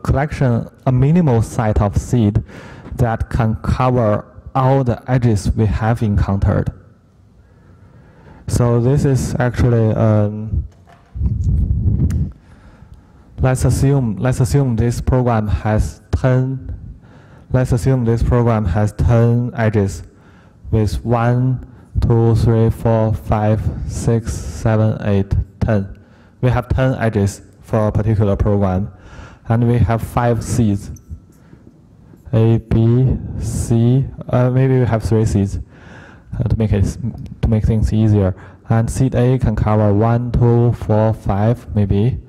collection, a minimal set of seed that can cover all the edges we have encountered. So this is actually let's assume this program has 10. Let's assume this program has 10 edges with 1, 2, 3, 4, 5, 6, 7, 8, 10. We have 10 edges for a particular program, and we have 5 seeds. A, B, C. Maybe we have 3 seeds to make things easier. And seed A can cover 1, 2, 4, 5 maybe,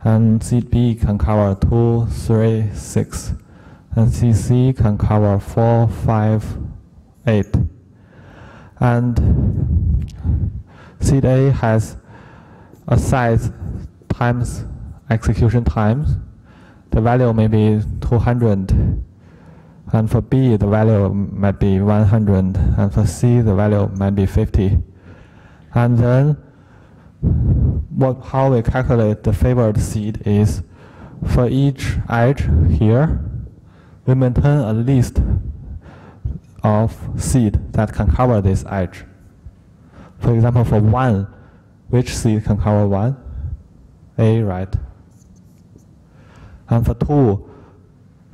and seed B can cover 2, 3, 6, and seed C can cover 4, 5, 8. And seed A has a size times execution times. The value may be 200, and for B the value might be 100, and for C the value might be 50. And then how we calculate the favored seed is, for each edge here, we maintain a list of seed that can cover this edge. For example, for 1, which seed can cover 1? A, right? And for 2,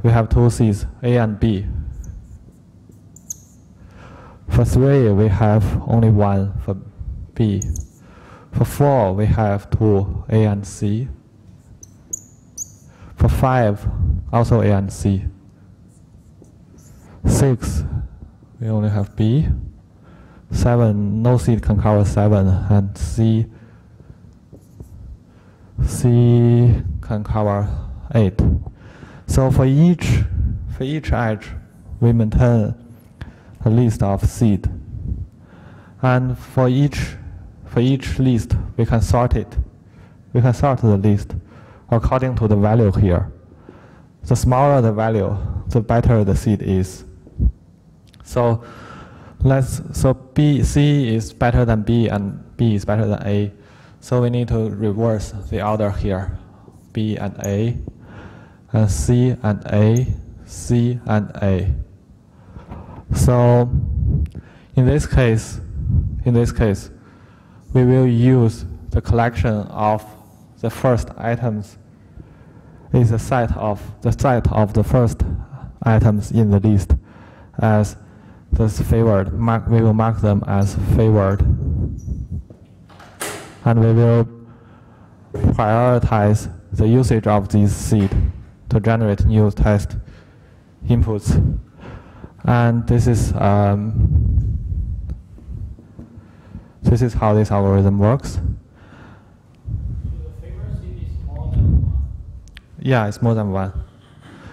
we have 2 seeds, A and B. For 3, we have only 1 for B. For 4, we have 2, A and C. For 5, also A and C. 6, we only have B. 7, no seed can cover 7, and C can cover 8. So for each edge, we maintain a list of seed, and for each list, we can sort it. We can sort the list according to the value here. The smaller the value, the better the seed is. So C is better than B and B is better than A. So we need to reverse the order here. B and A, and C and A, C and A. So in this case, we will use the collection of the first items is the set of the first items in the list as this favored. We will mark them as favored, and we will prioritize the usage of these seed to generate new test inputs. And this is how this algorithm works. So the favored seed is more than 1? Yeah, it's more than 1.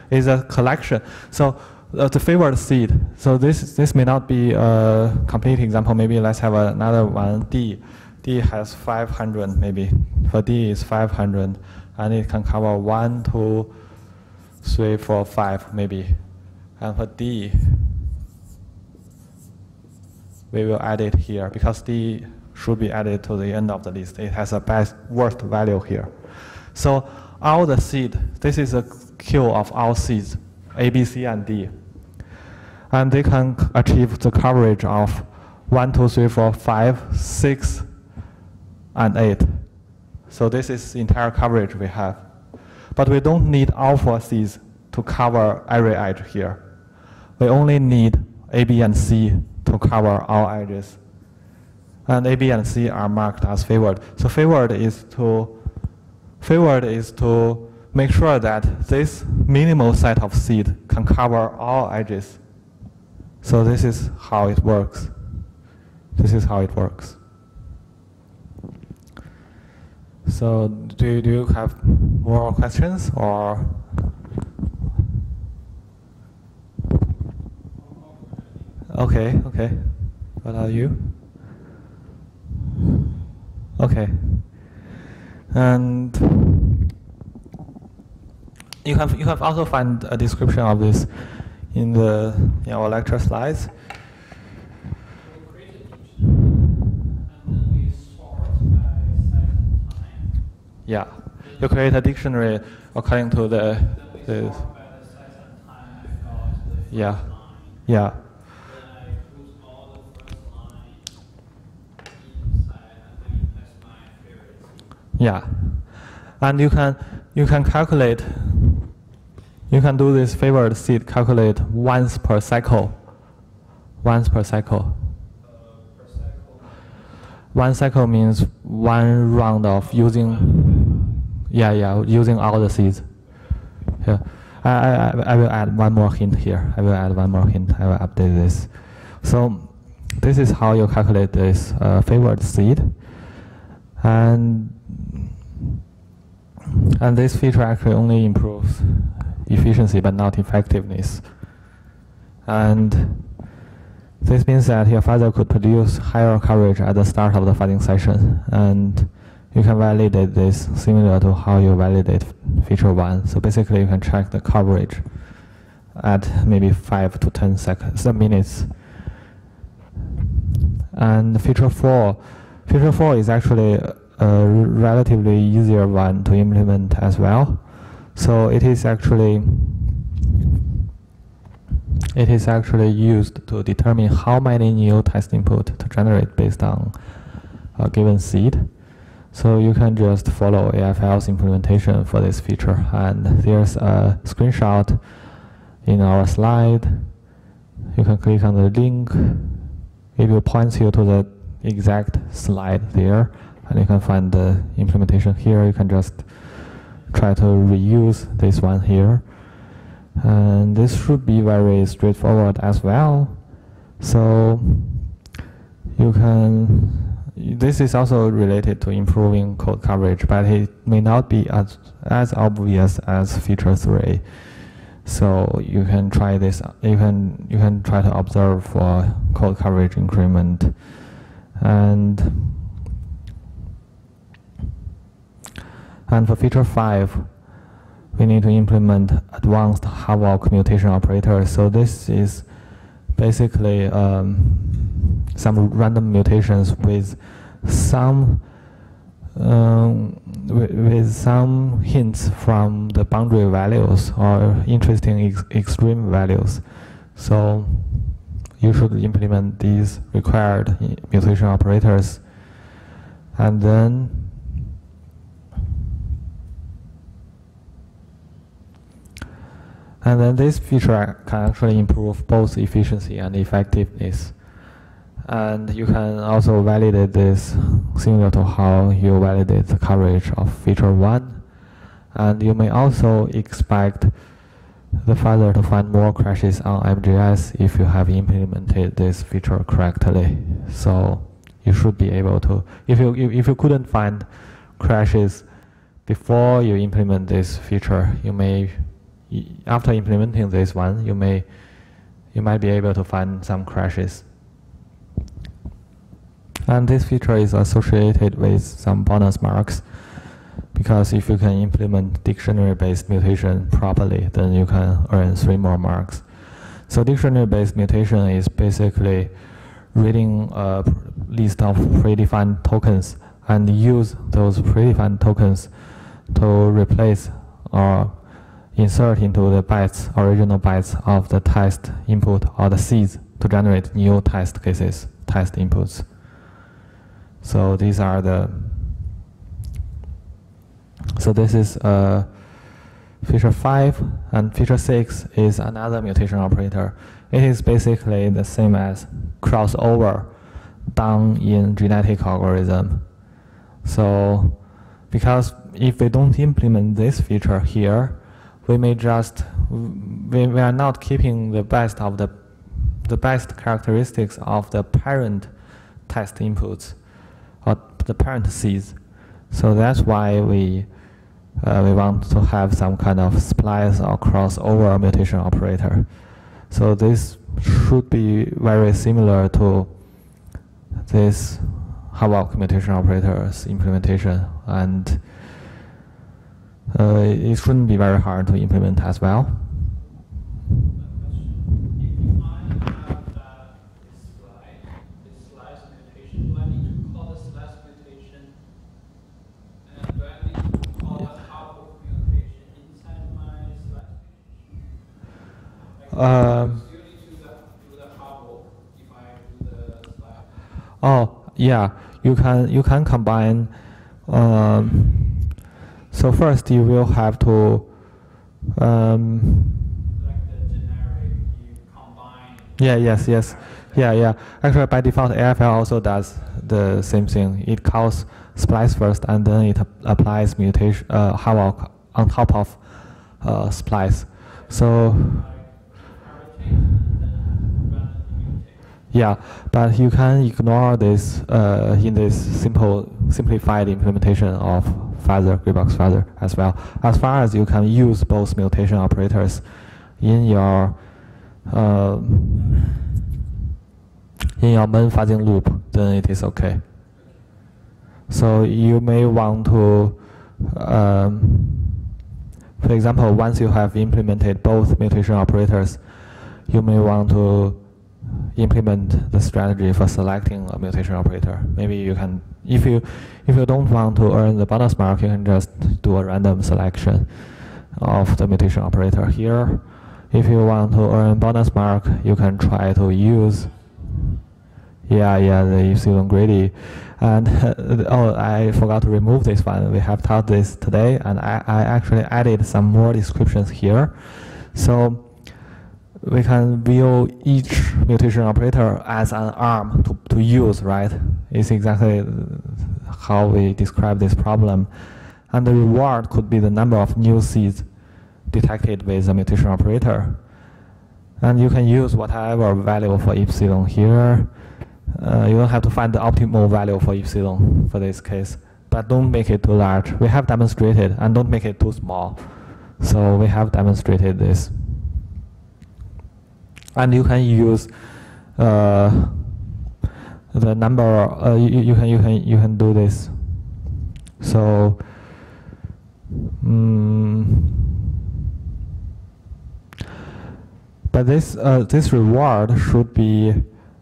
It's a collection. So the favored seed. So this may not be a complete example. Maybe let's have another one. D has 500 maybe. For D is 500, and it can cover 1, 2, 3, 4, 5 maybe. And for D, we will add it here because D should be added to the end of the list. It has a worst value here. So all the seed, this is a queue of all seeds, A, B, C, and D. And they can achieve the coverage of 1, 2, 3, 4, 5, 6, and 8. So this is the entire coverage we have. But we don't need all 4 seeds to cover every edge here. We only need A, B, and C to cover all edges. And A, B, and C are marked as favored. So favored is to make sure that this minimal set of seed can cover all edges. So this is how it works. This is how it works. So do you have more questions or? Okay. What are you? Okay. And you have also find a description of this in our lecture slides. We'll create it. Yeah, you create a dictionary according to the Then we sort by the size and time I got the first yeah, line. yeah, Then I put all the first line inside and then that's my favorite. yeah. And you can calculate. You can do this favored seed calculate once per cycle. Once per cycle. Per cycle. One cycle means one round of using, using all the seeds. Yeah, I will add one more hint here. I will update this. So this is how you calculate this favored seed, and this feature actually only improves efficiency but not effectiveness. And this means that your fuzzer could produce higher coverage at the start of the fuzzing session, and you can validate this similar to how you validate feature 1. So basically you can check the coverage at maybe 5 to 10 minutes. And feature 4 is actually a relatively easier one to implement as well. So it is actually used to determine how many new test input to generate based on a given seed. So you can just follow AFL's implementation for this feature, and there's a screenshot in our slide. You can click on the link. It will point you to the exact slide there, and you can find the implementation here. You can just try to reuse this one here. And this should be very straightforward as well. So you can, this is also related to improving code coverage, but it may not be as obvious as feature 3. So you can try this, you can try to observe for code coverage increment. And for feature 5, we need to implement advanced Vall commutation operators. So this is basically some random mutations with some hints from the boundary values or interesting extreme values. So you should implement these required mutation operators, and then this feature can actually improve both efficiency and effectiveness. And you can also validate this similar to how you validate the coverage of feature 1. And you may also expect the fuzzer to find more crashes on MGS if you have implemented this feature correctly. So you should be able to, if you couldn't find crashes before you implement this feature, you may, after implementing this one, you might be able to find some crashes. And this feature is associated with some bonus marks, because if you can implement dictionary-based mutation properly, then you can earn 3 more marks. So dictionary-based mutation is basically reading a list of predefined tokens and use those predefined tokens to replace or insert into the bytes, original bytes of the test input or the seeds to generate new test cases, test inputs. So these are the, so this is feature 5, and feature 6 is another mutation operator. It is basically the same as crossover done in genetic algorithm. So because if we don't implement this feature here, we may just, we are not keeping the best of the best characteristics of the parent test inputs or the parent seeds. So that's why we want to have some kind of splice or crossover mutation operator. So this should be very similar to this Vall mutation operator's implementation, and it shouldn't be very hard to implement as well. If you find that this slice mutation, do I need to call the slice mutation? And do I need to You need to do the hard work if I do the slide. Oh, yeah, you can combine. So first you will have to. Like the generic, you combine. Yeah. Yes. Yeah. Actually, by default, AFL also does the same thing. It calls splice first, and then it applies mutation havoc on top of splice. So. Yeah, but you can ignore this in this simplified implementation of graybox fuzzer as well. As far as you can use both mutation operators in your main fuzzing loop, then it is okay. So you may want to, for example, once you have implemented both mutation operators, you may want to implement the strategy for selecting a mutation operator. Maybe you can, if you don't want to earn the bonus mark, you can just do a random selection of the mutation operator here. If you want to earn bonus mark, you can try to use the epsilon greedy. And oh, I forgot to remove this one. We have taught this today, and I actually added some more descriptions here. So we can view each mutation operator as an arm to use, right? It's exactly how we describe this problem. And the reward could be the number of new seeds detected with the mutation operator. And you can use whatever value for epsilon here. You don't have to find the optimal value for epsilon for this case, but don't make it too large. We have demonstrated, and don't make it too small. So we have demonstrated this. And you can use the number. You can do this. So but this reward should be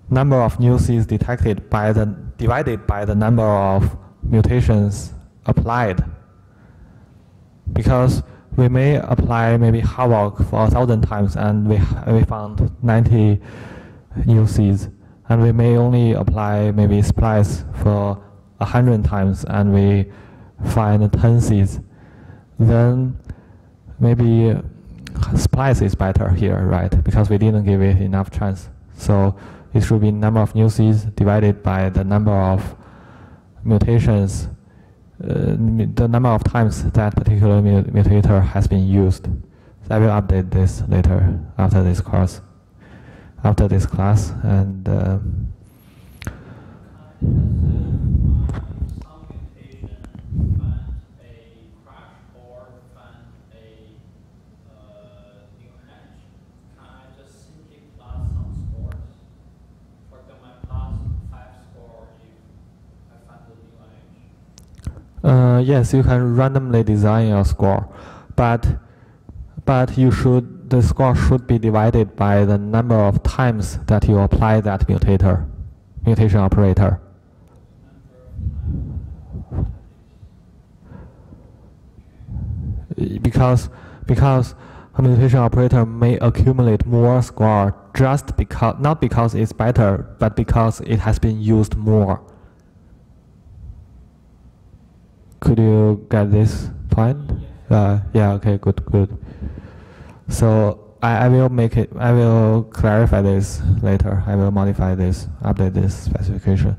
number of new seeds detected by divided by the number of mutations applied, because we may apply maybe havoc for 1,000 times and we found 90 new seeds, and we may only apply maybe splice for 100 times and we find 10 seeds. Then maybe splice is better here, right? Because we didn't give it enough chance. So it should be number of new seeds divided by the number of mutations, the number of times that particular mutator has been used. So I will update this later after this course, after this class, and yes, you can randomly design your score, but the score should be divided by the number of times that you apply that mutation operator. Because a mutation operator may accumulate more score just because, not because it's better, but because it has been used more. Could you get this point? Yeah, okay, good. So I will clarify this later. I will modify this, update this specification.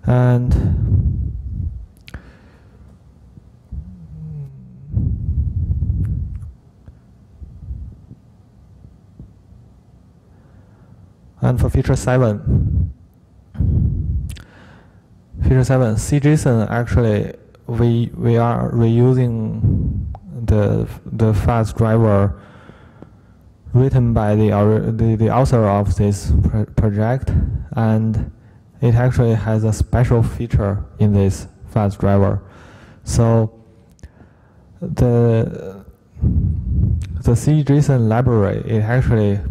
And for feature 7, CJSON actually we are reusing the fuzz driver written by the author of this project, and it actually has a special feature in this fuzz driver. So the CJSON library, it actually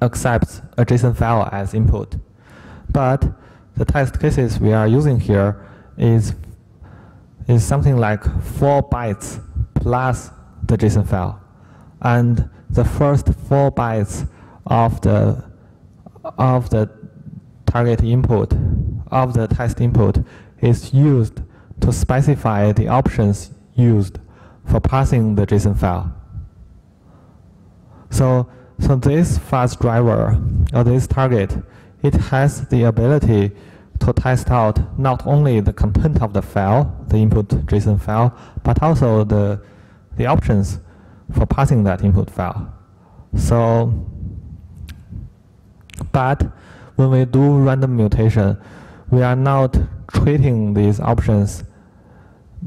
accepts a JSON file as input, but the test cases we are using here is something like 4 bytes plus the JSON file. and the first 4 bytes of the target input, of the test input, is used to specify the options used for parsing the JSON file. So this fast driver, or this target, it has the ability to test out not only the content of the file, the input JSON file, but also the options for parsing that input file. So, but when we do random mutation, we are not treating these options.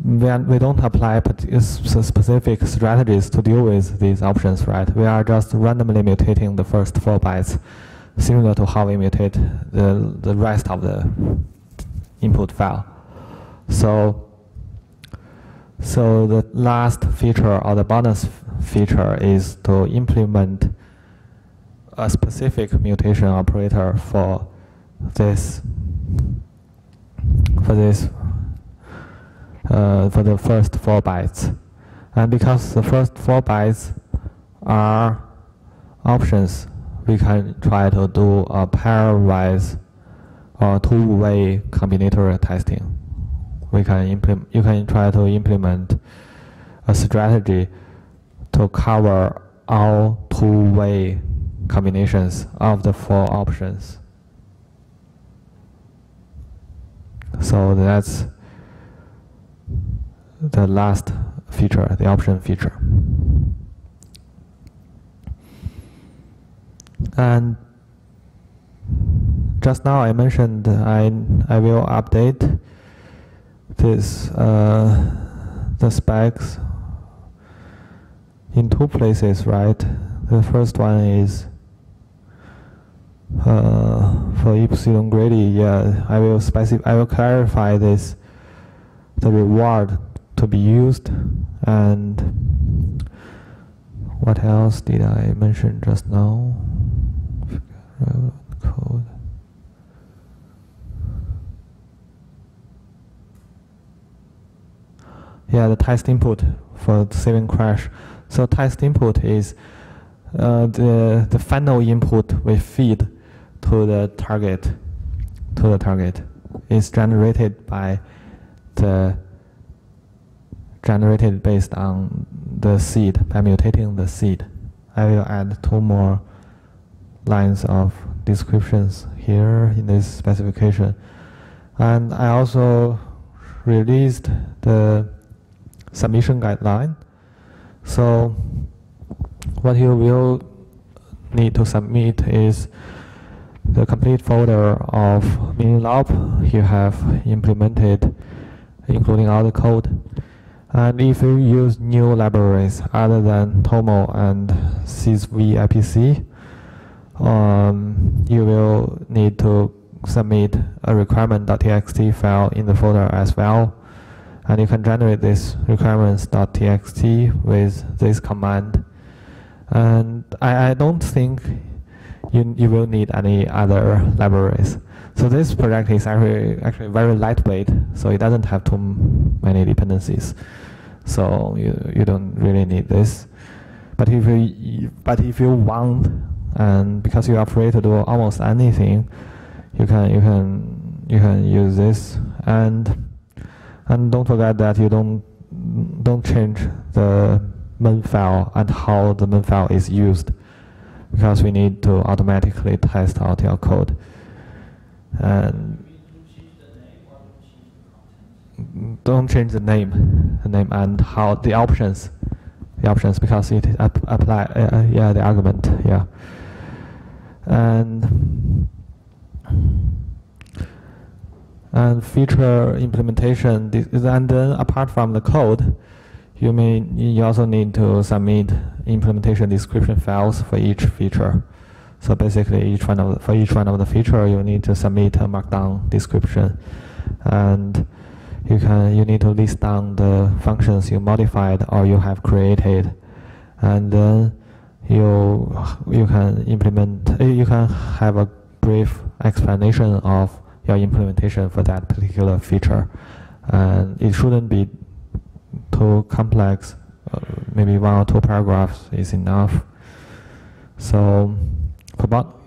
We don't apply specific strategies to deal with these options, right? We are just randomly mutating the first 4 bytes, similar to how we mutate the rest of the input file. So the last feature, or the bonus feature, is to implement a specific mutation operator for the first 4 bytes. And because the first 4 bytes are options, we can try to do a pairwise or two-way combinatorial testing. You can try to implement a strategy to cover all two-way combinations of the 4 options. So that's the last feature, the option feature. And just now I mentioned I will update this the specs in 2 places, right? The first one is for epsilon grady. Yeah, I will clarify the reward to be used. And what else did I mention just now? Code. Yeah, the test input for saving crash. So test input is the final input we feed to the target. Is generated based on the seed, by mutating the seed. I will add 2 more lines of descriptions here in this specification. And I also released the submission guideline. So what you will need to submit is the complete folder of Minilab you have implemented, including all the code. And if you use new libraries other than Tomo and sysv IPC, you will need to submit a requirement.txt file in the folder as well. And you can generate this requirements.txt with this command. And I don't think you will need any other libraries. So this project is actually very lightweight, so it doesn't have too many dependencies. So you don't really need this. But if you want, and because you are free to do almost anything, you can use this. And don't forget that you don't change the main file and how the main file is used, because we need to automatically test out your code. And don't change the name and how the options, because it apply the argument, yeah. And feature implementation, and then apart from the code, you also need to submit implementation description files for each feature. So basically, for each one of the feature, you need to submit a markdown description, and you need to list down the functions you modified or you have created, and then you can have a brief explanation of your implementation for that particular feature, and it shouldn't be too complex maybe 1 or 2 paragraphs is enough. So, about,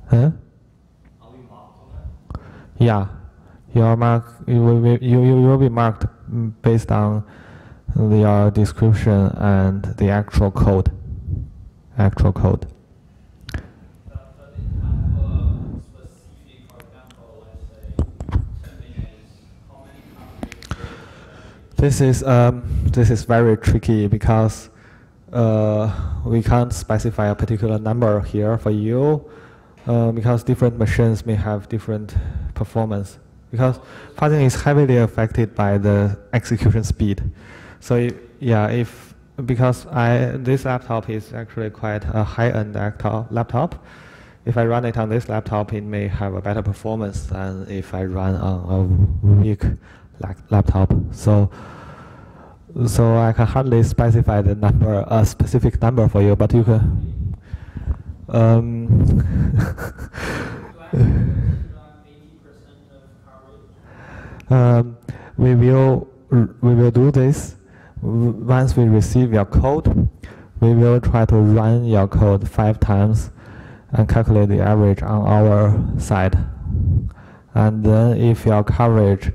huh? Yeah, you will be marked based on your description and the actual code. Actual code. But it have a specific, for example, let's say 10 minutes, how many coverage? This is very tricky because we can't specify a particular number here for you because different machines may have different performance. Because parsing is heavily affected by the execution speed. So because this laptop is actually quite a high-end laptop. If I run it on this laptop, it may have a better performance than if I run on a weak laptop. So I can hardly specify the number, a specific number for you, but you can. We will do this once we receive your code. We will try to run your code 5 times and calculate the average on our side. And then if your coverage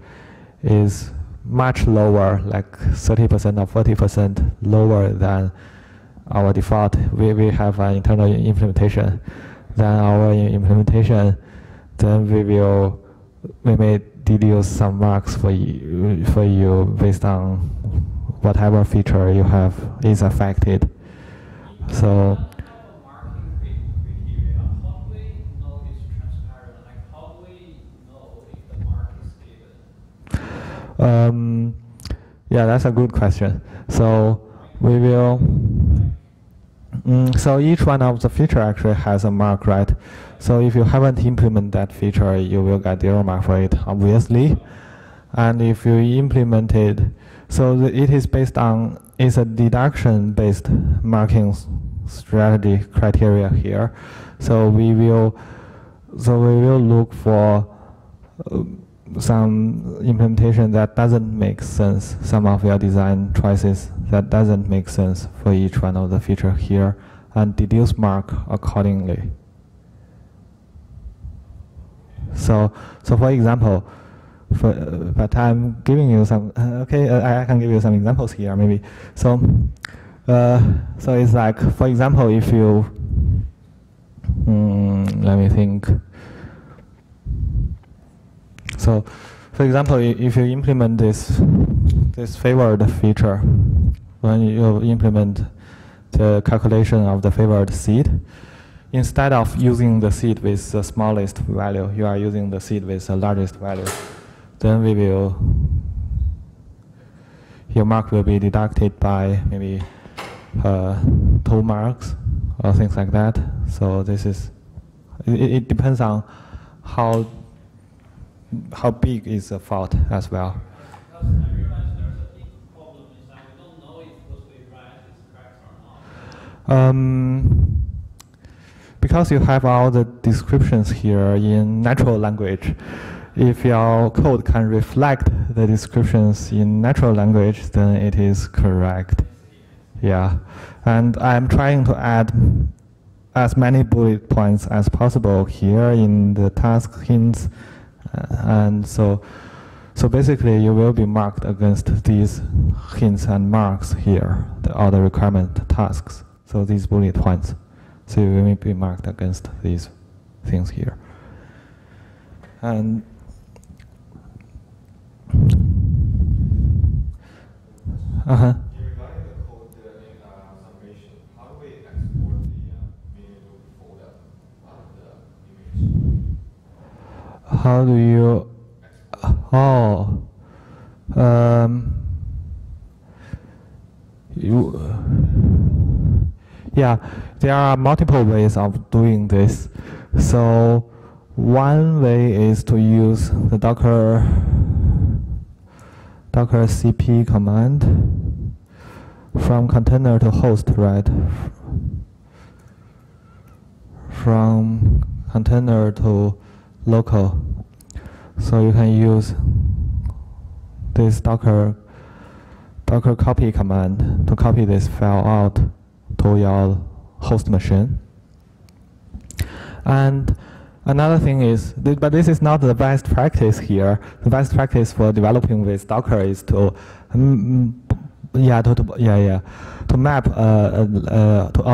is much lower, like 30% or 40% lower than our default, we have an internal implementation. Then our implementation, then we may deduce some marks for you based on whatever feature you have is affected. So. Yeah, that's a good question. So we will. So each one of the feature actually has a mark, right? So if you haven't implemented that feature, you will get 0 mark for it, obviously. And if you implement it, so it is based on, it's a deduction-based marking strategy criteria here. So we will look for some implementation that doesn't make sense, some of your design choices that doesn't make sense for each one of the feature here, and deduce mark accordingly. So for example, but I'm giving you some, I can give you some examples here maybe. So it's like, for example, if you, let me think. So, for example, if you implement this favored feature, when you implement the calculation of the favored seed, instead of using the seed with the smallest value, you are using the seed with the largest value. Then your mark will be deducted by maybe 2 marks or things like that. So this is, it depends on how big is the fault as well. Because I realize there's a big problem is that we don't know if what we write is correct or not. Because you have all the descriptions here in natural language, if your code can reflect the descriptions in natural language, then it is correct. Yeah, and I'm trying to add as many bullet points as possible here in the task hints. And so basically you will be marked against these hints and marks here, all the requirement tasks. So these bullet points. So you will be marked against these things here. And regarding the code summation, how do we export the mini loop folder out of the image? How do you? Yeah, there are multiple ways of doing this. So one way is to use the Docker cp command from container to host, right? From container to local. So you can use this Docker Docker copy command to copy this file out to your host machine. And another thing is, but this is not the best practice here. The best practice for developing with Docker is to map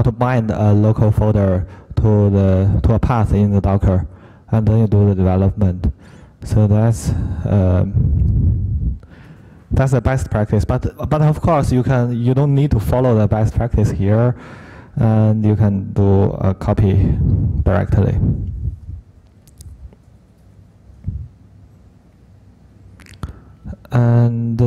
to bind a local folder to a path in the Docker, and then you do the development. So that's the best practice. But of course you don't need to follow the best practice here, and you can do a copy directly. And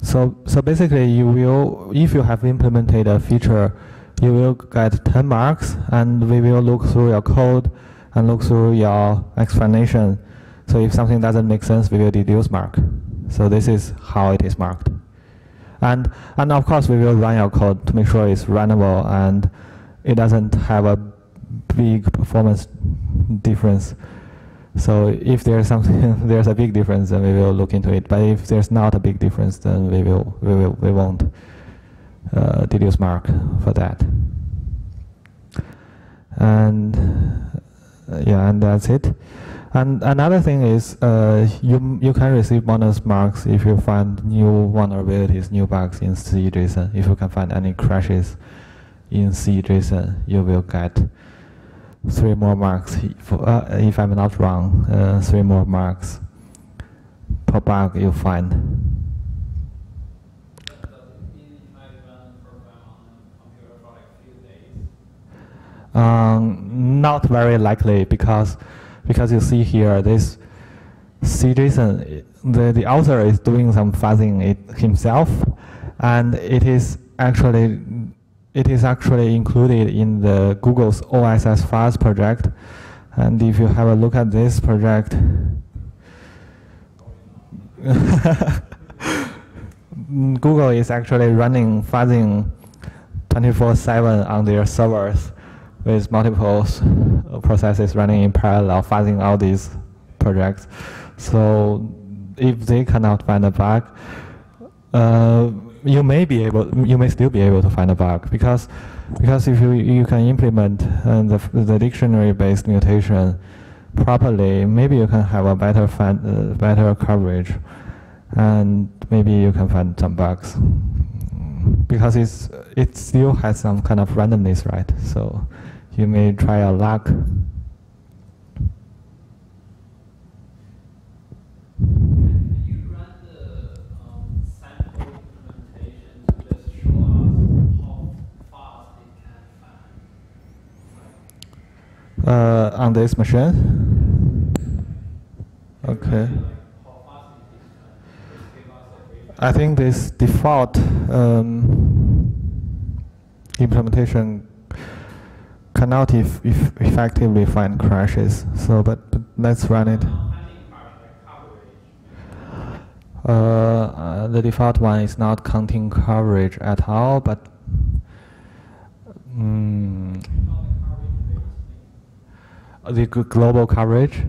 so basically, you will, if you have implemented a feature, you will get 10 marks, and we will look through your code and look through your explanation. So if something doesn't make sense, we will deduce mark. So this is how it is marked. And of course, we will run your code to make sure it's runnable and it doesn't have a big performance difference. So if there's something, there's a big difference, then we will look into it. But if there's not a big difference, then we won't deduce mark for that. And and that's it. And another thing is, you can receive bonus marks if you find new vulnerabilities, new bugs in C/JSON. If you can find any crashes in C/JSON, you will get 3 more marks. If I'm not wrong, 3 more marks per bug you find. Not very likely, because you see here this C/JSON, the author is doing some fuzzing it himself, and it is actually included in the Google's OSS fuzz project. And if you have a look at this project, Google is actually running fuzzing 24/7 on their servers, with multiple processes running in parallel, fuzzing all these projects. So if they cannot find a bug, you may still be able to find a bug, because if you can implement the dictionary-based mutation properly, maybe you can have a better coverage, and maybe you can find some bugs, because it still has some kind of randomness, right? So you may try your luck. Can you run the sample implementation to just show us how fast it can find? On this machine? Okay. How fast it is just give us a brief. I think this default implementation cannot effectively find crashes. So, but let's run it. The default one is not counting coverage at all, but the global coverage.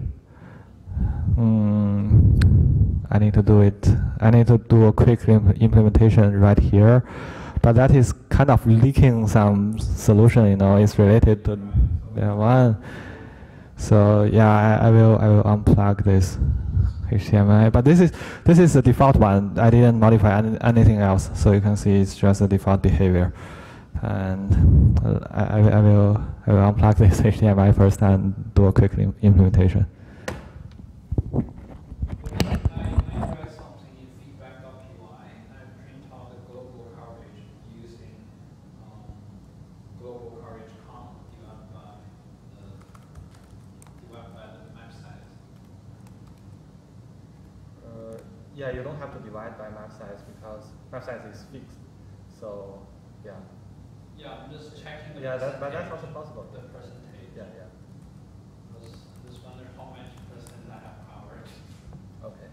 I need to do it. I need to do a quick implementation right here, but that is kind of leaking some solution. It's related to one. So yeah, I will unplug this HTML. But this is the default one. I didn't modify anything else, so you can see it's just the default behavior. And I will unplug this HTML first and do a quick implementation. Yeah, you don't have to divide by map size, because map size is fixed. So, yeah. Yeah, I'm just checking the but that's also possible. The percentage. Yeah. Just wonder how much percent I have covered. Okay.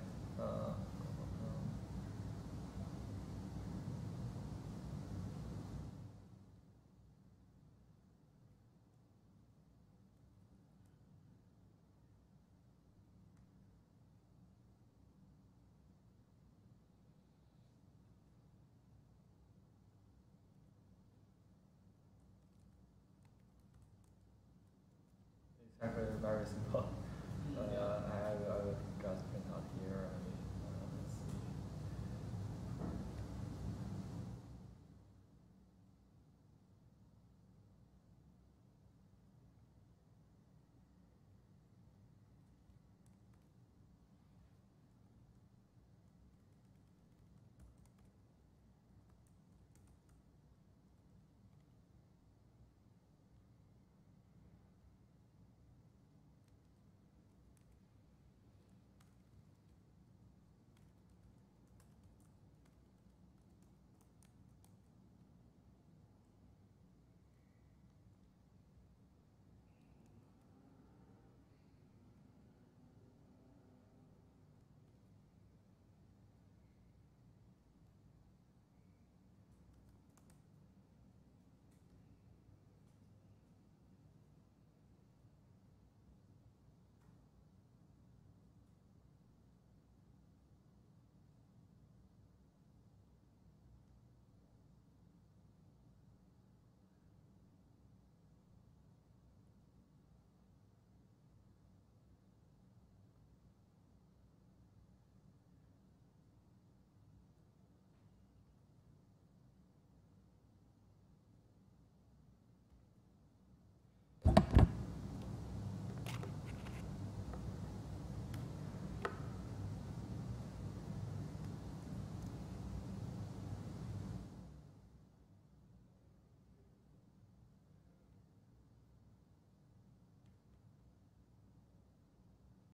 Actually, very simple.